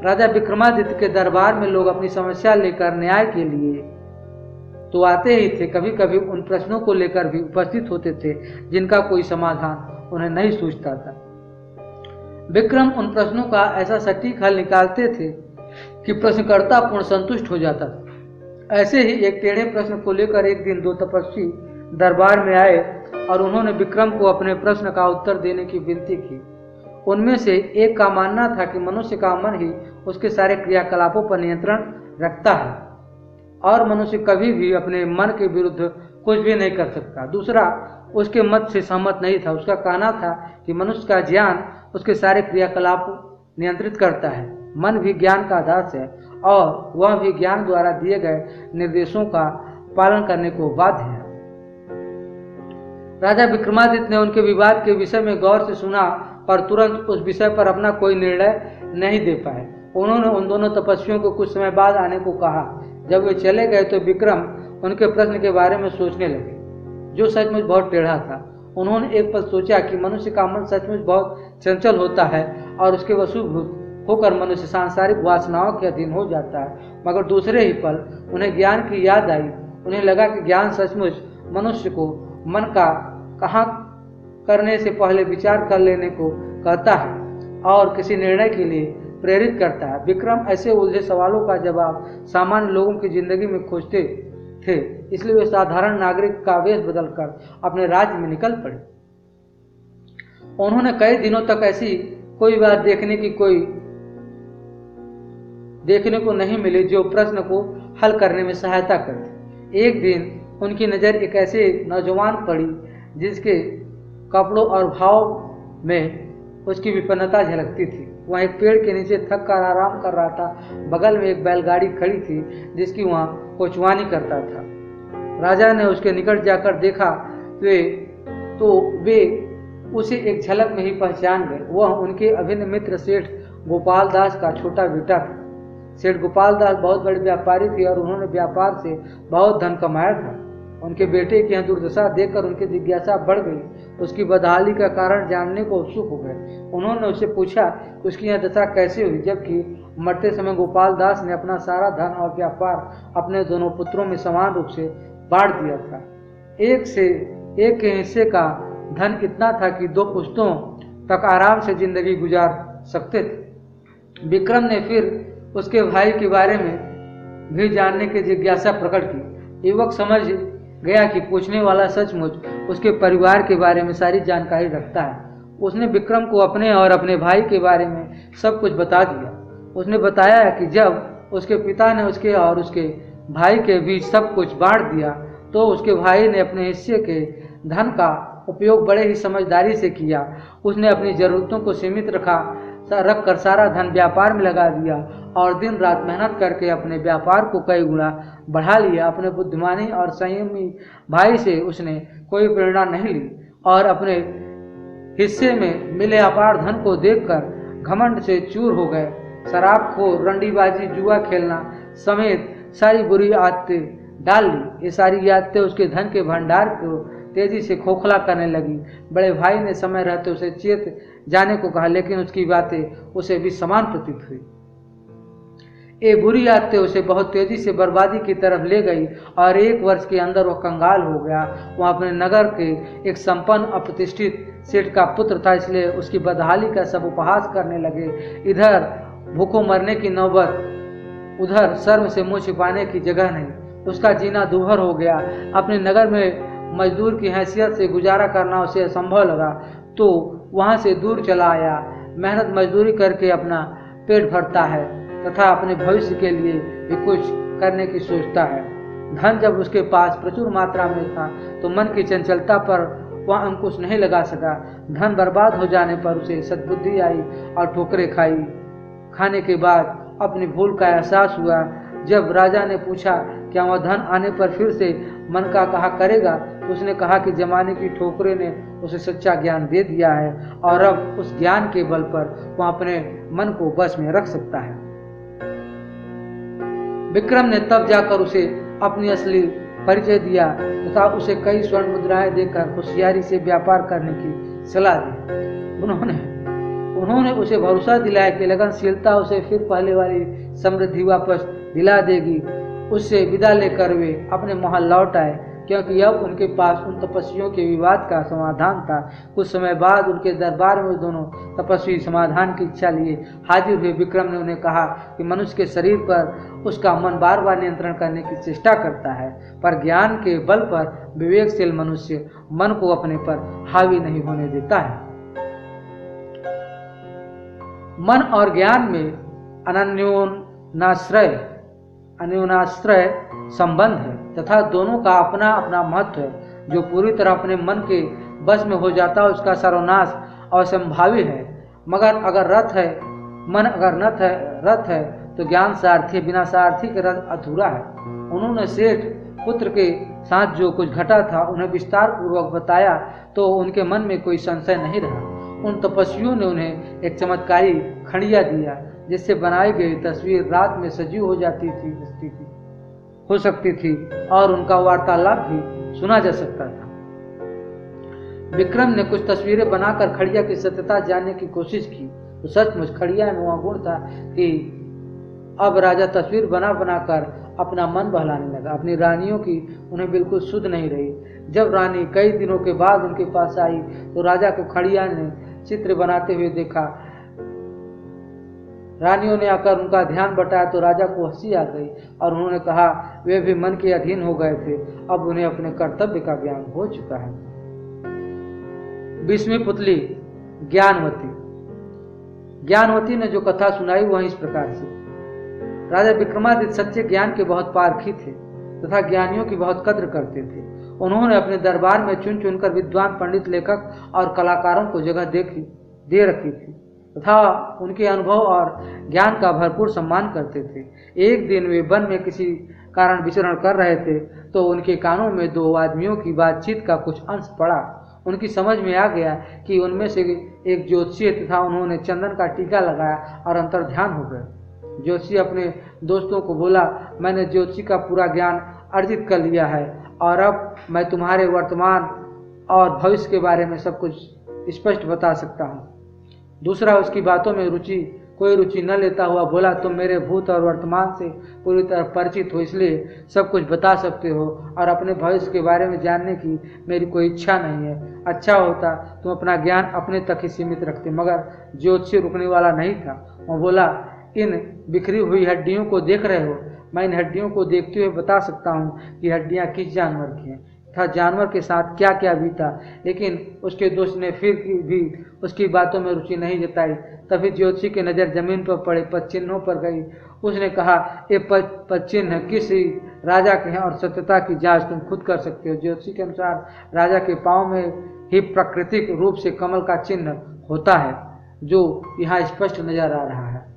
राजा विक्रमादित्य के दरबार में लोग अपनी समस्या लेकर न्याय के लिए तो आते ही थे, कभी कभी उन प्रश्नों को लेकर भी उपस्थित होते थे जिनका कोई समाधान उन्हें नहीं सूझता था। विक्रम उन प्रश्नों का ऐसा सटीक हल निकालते थे कि प्रश्नकर्ता पूर्ण संतुष्ट हो जाता था। ऐसे ही एक टेढ़े प्रश्न को लेकर एक दिन 2 तपस्वी दरबार में आए और उन्होंने विक्रम को अपने प्रश्न का उत्तर देने की विनती की। उनमें से एक का मानना था कि मनुष्य का मन ही उसके सारे क्रियाकलापों पर नियंत्रण रखता है और मनुष्य कभी भी अपने मन के विरुद्ध कुछ भी नहीं कर सकता। दूसरा उसके मत से सहमत नहीं था। उसका कहना था कि मनुष्य का ज्ञान उसके सारे क्रियाकलाप नियंत्रित करता है। मन भी ज्ञान का दास है और वह भी ज्ञान द्वारा दिए गए निर्देशों का पालन करने को बाध्य है। राजा विक्रमादित्य ने उनके विवाद के विषय में गौर से सुना पर तुरंत उस विषय पर अपना कोई निर्णय नहीं दे पाए। उन्होंने उन दोनों तपस्वियों को कुछ समय बाद आने को कहा। जब वे चले गए तो विक्रम उनके प्रश्न के बारे में सोचने लगे, जो सचमुच बहुत टेढ़ा था। उन्होंने एक पल सोचा कि मनुष्य का मन सचमुच बहुत चंचल होता है और उसके वशीभूत होकर मनुष्य सांसारिक वासनाओं के अधीन हो जाता है। मगर दूसरे ही पल उन्हें ज्ञान की याद आई। उन्हें लगा कि ज्ञान सचमुच मनुष्य को मन का कहाँ करने से पहले विचार कर लेने को कहता है और किसी निर्णय के लिए प्रेरित करता है। विक्रम ऐसे उलझे सवालों का जवाब सामान्य लोगों की जिंदगी में खोजते थे, इसलिए वे साधारण नागरिक का वेश बदलकर अपने राज्य में निकल पड़े। उन्होंने कई दिनों तक ऐसी कोई बात देखने को नहीं मिली जो प्रश्न को हल करने में सहायता करती। एक दिन उनकी नज़र एक ऐसे नौजवान पड़ी जिसके कपड़ों और भाव में उसकी विपन्नता झलकती थी। वह एक पेड़ के नीचे थक कर आराम कर रहा था। बगल में एक बैलगाड़ी खड़ी थी जिसकी वह कोचवानी करता था। राजा ने उसके निकट जाकर देखा तो वे उसे एक झलक में ही पहचान गए। वह उनके अभिन्न मित्र सेठ गोपाल दास का छोटा बेटा था। सेठ गोपाल दास बहुत बड़े व्यापारी थे और उन्होंने व्यापार से बहुत धन कमाया था। उनके बेटे की यहाँ दुर्दशा देखकर उनकी जिज्ञासा बढ़ गई। उसकी बदहाली का कारण जानने को उत्सुक हो गए। उन्होंने उससे पूछा कि उसकी यह दशा कैसे हुई, जबकि मरते समय गोपाल दास ने अपना सारा धन और व्यापार अपने दोनों पुत्रों में समान रूप से बांट दिया था। एक के हिस्से का धन इतना था कि 2 पुश्तों तक आराम से जिंदगी गुजार सकते थे। विक्रम ने फिर उसके भाई के बारे में भी जानने की जिज्ञासा प्रकट की। युवक समझ गया कि पूछने वाला सचमुच उसके परिवार के बारे में सारी जानकारी रखता है। उसने विक्रम को अपने और अपने भाई के बारे में सब कुछ बता दिया। उसने बताया कि जब उसके पिता ने उसके और उसके भाई के बीच सब कुछ बांट दिया तो उसके भाई ने अपने हिस्से के धन का उपयोग बड़े ही समझदारी से किया। उसने अपनी ज़रूरतों को सीमित रख कर सारा धन व्यापार में लगा दिया और दिन रात मेहनत करके अपने व्यापार को कई गुना बढ़ा लिया। अपने बुद्धिमानी और संयमी भाई से उसने कोई प्रेरणा नहीं ली और अपने हिस्से में मिले अपार धन को देखकर घमंड से चूर हो गए। शराबखोर, रंडीबाजी, जुआ खेलना समेत सारी बुरी आदतें डाल ली। ये सारी आदतें उसके धन के भंडार को तेजी से खोखला करने लगी। बड़े भाई ने समय रहते उसे चेत जाने को कहा, लेकिन उसकी बातें उसे भी समान प्रतीत हुई। ये बुरी आदतें उसे बहुत तेजी से बर्बादी की तरफ ले गई और 1 वर्ष के अंदर वह कंगाल हो गया। वह अपने नगर के एक संपन्न अप्रतिष्ठित सेठ का पुत्र था, इसलिए उसकी बदहाली का सब उपहास करने लगे। इधर भूखों मरने की नौबत, उधर शर्म से मुंह छिपाने की जगह नहीं। उसका जीना दूभर हो गया। अपने नगर में मजदूर की हैसियत से गुजारा करना उसे असंभव लगा तो वहाँ से दूर चला आया। मेहनत मजदूरी करके अपना पेट भरता है तथा अपने भविष्य के लिए भी कुछ करने की सोचता है। धन जब उसके पास प्रचुर मात्रा में था तो मन की चंचलता पर वह अंकुश नहीं लगा सका। धन बर्बाद हो जाने पर उसे सद्बुद्धि आई और ठोकरें खाने के बाद अपनी भूल का एहसास हुआ। जब राजा ने पूछा क्या वह धन आने पर फिर से मन का कहा करेगा तो उसने कहा कि जमाने की ठोकरें ने उसे सच्चा ज्ञान दे दिया है और अब उस ज्ञान के बल पर वह अपने मन को बस में रख सकता है। विक्रम ने तब जाकर उसे अपनी असली परिचय दिया तथा उसे कई स्वर्ण मुद्राएं देकर होशियारी से व्यापार करने की सलाह दी। उन्होंने उसे भरोसा दिलाया कि लगनशीलता उसे फिर पहले वाली समृद्धि वापस दिला देगी। उससे विदा लेकर वे अपने महल लौट आए, क्योंकि अब उनके पास उन तपस्वियों के विवाद का समाधान था। कुछ समय बाद उनके दरबार में दोनों तपस्वी समाधान की इच्छा लिए हाजिर हुए। विक्रम ने उन्हें कहा कि मनुष्य के शरीर पर उसका मन बार बार नियंत्रण करने की चेष्टा करता है, पर ज्ञान के बल पर विवेकशील मनुष्य मन को अपने पर हावी नहीं होने देता है। मन और ज्ञान में अन्योनाश्रय संबंध है तथा दोनों का अपना अपना महत्व है। जो पूरी तरह अपने मन के बस में हो जाता है उसका सर्वनाश असंभावी है। मगर अगर मन अगर रथ है तो ज्ञान सारथी, बिना सारथी के रथ अधूरा है। उन्होंने सेठ पुत्र के साथ जो कुछ घटा था उन्हें विस्तार पूर्वक बताया तो उनके मन में कोई संशय नहीं रहा। उन तपस्वियों ने उन्हें एक चमत्कारी खड़िया दिया जिससे बनाई गई तस्वीर रात में सजीव हो सकती थी और उनका वार्तालाप भी सुना जा सकता था। विक्रम ने कुछ तस्वीरें बनाकर खड़िया की सत्यता जानने की कोशिश की तो सचमुच खड़िया में वह गुण था कि अब राजा तस्वीर बना कर अपना मन बहलाने लगा। अपनी रानियों की उन्हें बिल्कुल सुध नहीं रही। जब रानी कई दिनों के बाद उनके पास आई तो राजा को खड़िया ने चित्र बनाते हुए देखा। रानियों ने आकर उनका ध्यान बटाया तो राजा को हंसी आ गई और उन्होंने कहा वे भी मन के अधीन हो गए थे, अब उन्हें अपने कर्तव्य का ज्ञान हो चुका है। 20वीं पुतली ज्ञानवती ने जो कथा सुनाई वह इस प्रकार से। राजा विक्रमादित्य सच्चे ज्ञान के बहुत पारखी थे तथा ज्ञानियों की बहुत कद्र करते थे। उन्होंने अपने दरबार में चुन चुनकर विद्वान, पंडित, लेखक और कलाकारों को जगह दे रखी थी तथा उनके अनुभव और ज्ञान का भरपूर सम्मान करते थे। एक दिन वे वन में किसी कारण विचरण कर रहे थे तो उनके कानों में दो आदमियों की बातचीत का कुछ अंश पड़ा। उनकी समझ में आ गया कि उनमें से एक ज्योतिषी तथा उन्होंने चंदन का टीका लगाया और अंतर्ध्यान हो गए। ज्योतिषी अपने दोस्तों को बोला, मैंने ज्योतिषी का पूरा ज्ञान अर्जित कर लिया है और अब मैं तुम्हारे वर्तमान और भविष्य के बारे में सब कुछ स्पष्ट बता सकता हूँ। दूसरा उसकी बातों में कोई रुचि न लेता हुआ बोला, तुम मेरे भूत और वर्तमान से पूरी तरह परिचित हो, इसलिए सब कुछ बता सकते हो और अपने भविष्य के बारे में जानने की मेरी कोई इच्छा नहीं है। अच्छा होता तुम अपना ज्ञान अपने तक ही सीमित रखते। मगर ज्योतिषी रुकने वाला नहीं था। वह बोला, इन बिखरी हुई हड्डियों को देख रहे हो? मैं इन हड्डियों को देखते हुए बता सकता हूँ कि हड्डियाँ किस जानवर की हैं तथा जानवर के साथ क्या क्या बीता। लेकिन उसके दोस्त ने फिर भी उसकी बातों में रुचि नहीं जताई। तभी ज्योतिषी की नज़र जमीन पर पड़े पदचिन्हों पर गई। उसने कहा, ये पदचिन्ह किसी राजा के हैं और सत्यता की जांच तुम खुद कर सकते हो। ज्योतिषी के अनुसार राजा के पाँव में ही प्राकृतिक रूप से कमल का चिन्ह होता है, जो यहाँ स्पष्ट नजर आ रहा है।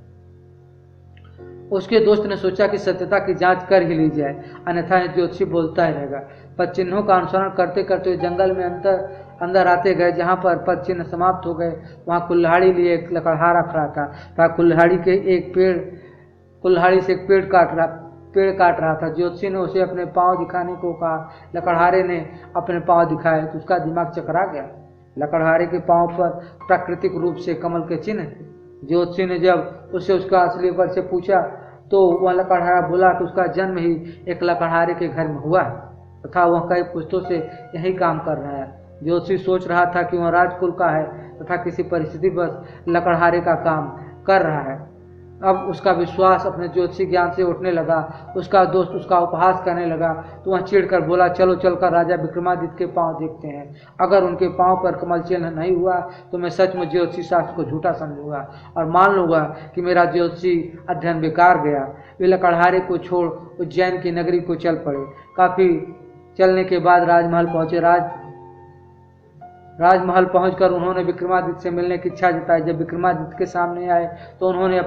उसके दोस्त ने सोचा कि सत्यता की जांच कर ही ली जाए, अन्यथा ज्योतिषी बोलता ही रहेगा। पद चिन्हों का अनुसरण करते करते जंगल में अंदर आते गए। जहाँ पर पद चिन्ह समाप्त हो गए वहाँ कुल्हाड़ी लिए एक लकड़हारा खड़ा था। कुल्हाड़ी से एक पेड़ काट रहा था। ज्योतिषी ने उसे अपने पाँव दिखाने को कहा। लकड़हारे ने अपने पाँव दिखाए तो उसका दिमाग चकरा गया। लकड़हारे के पाँव पर प्राकृतिक रूप से कमल के चिन्ह थे। ज्योतिषी ने जब उससे उसका असली परिचय पूछा तो वह लकड़हारा बोला कि उसका जन्म ही एक लकड़हारे के घर में हुआ है तथा वह कई पुश्तों से यही काम कर रहा है। ज्योतिषी सोच रहा था कि वह राजकुल का है तथा किसी परिस्थिति बस लकड़हारे का काम कर रहा है। अब उसका विश्वास अपने ज्योतिषी ज्ञान से उठने लगा। उसका दोस्त उसका उपहास करने लगा तो वह चिढ़कर बोला, चलो चलकर राजा विक्रमादित्य के पांव देखते हैं। अगर उनके पांव पर कमल चिन्ह नहीं हुआ तो मैं सचमुच ज्योतिषी शास्त्र को झूठा समझूंगा और मान लूंगा कि मेरा ज्योतिषी अध्ययन बेकार गया। वे लकड़हारे को छोड़ उज्जैन की नगरी को चल पड़े। काफी चलने के बाद राजमहल पहुंचे। राजमहल पहुंचकर उन्होंने विक्रमादित्य से मिलने की इच्छा जताई। जब विक्रमादित्य के सामने आए तो उन्होंने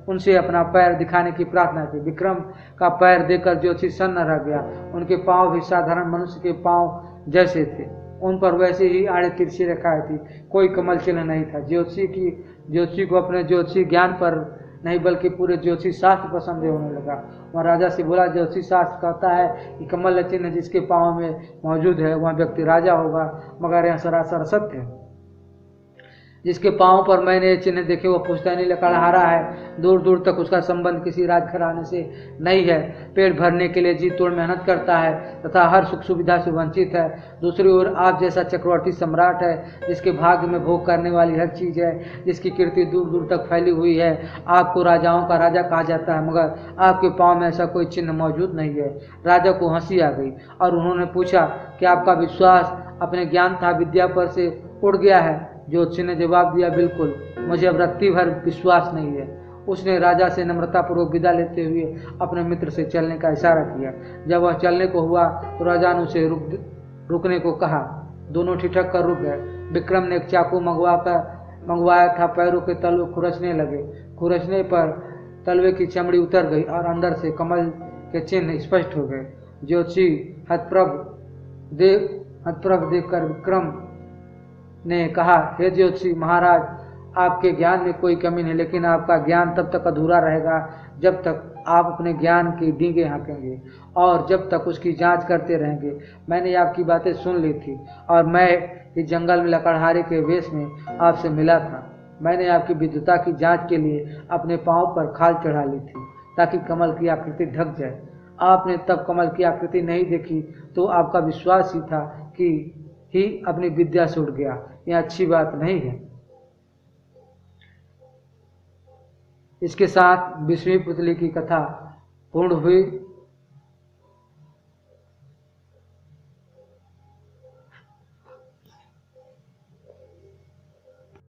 उनसे अपना पैर दिखाने की प्रार्थना की। विक्रम का पैर देखकर ज्योतिषी सन्न रह गया। उनके पांव भी साधारण मनुष्य के पांव जैसे थे। उन पर वैसे ही आड़े तिरछी रेखाएं थी, कोई कमल चिन्ह नहीं था। ज्योतिषी को अपने ज्योतिषी ज्ञान पर नहीं बल्कि पूरे ज्योतिषी शास्त्र पर संदेह होने लगा। वह राजा से बोला, ज्योतिषी शास्त्र कहता है कि कमल चिन्ह जिसके पाँव में मौजूद है वह व्यक्ति राजा होगा, मगर यह सरासर सत्य है। जिसके पाँव पर मैंने ये चिन्ह देखे वह पुश्तैनी लकड़हारा है। दूर दूर तक उसका संबंध किसी राजघराने से नहीं है। पेट भरने के लिए जी तोड़ मेहनत करता है तथा हर सुख सुविधा से वंचित है। दूसरी ओर आप जैसा चक्रवर्ती सम्राट है जिसके भाग्य में भोग करने वाली हर चीज़ है, जिसकी कीर्ति दूर दूर तक फैली हुई है। आपको राजाओं का राजा कहा जाता है, मगर आपके पाँव में ऐसा कोई चिन्ह मौजूद नहीं है। राजा को हंसी आ गई और उन्होंने पूछा कि आपका विश्वास अपने ज्ञान तथा विद्या पर से उड़ गया है? ज्योतिषी ने जवाब दिया, बिल्कुल, मुझे अब रत्ती भर विश्वास नहीं है। उसने राजा से नम्रतापूर्वक विदा लेते हुए अपने मित्र से चलने का इशारा किया। जब वह चलने को हुआ तो राजा ने उसे रुकने को कहा। दोनों ठिठक कर रुक गए। विक्रम ने एक चाकू मंगवाया था। पैरों के तलवे खुरचने लगे। खुरचने पर तलवे की चमड़ी उतर गई और अंदर से कमल के चिन्ह स्पष्ट हो गए। ज्योतिषी हतप्रभ देखकर विक्रम ने कहा, हे ज्योतिषी महाराज, आपके ज्ञान में कोई कमी नहीं, लेकिन आपका ज्ञान तब तक अधूरा रहेगा जब तक आप अपने ज्ञान की डींगे हाँकेंगे और जब तक उसकी जांच करते रहेंगे। मैंने आपकी बातें सुन ली थी और मैं इस जंगल में लकड़हारे के वेश में आपसे मिला था। मैंने आपकी विद्वता की जांच के लिए अपने पाँव पर खाल चढ़ा ली थी ताकि कमल की आकृति ढक जाए। आपने तब कमल की आकृति नहीं देखी तो आपका विश्वास ही था कि ही अपनी विद्या से उड़ गया। यह अच्छी बात नहीं है। इसके साथ 20वीं पुतली की कथा पूर्ण हुई।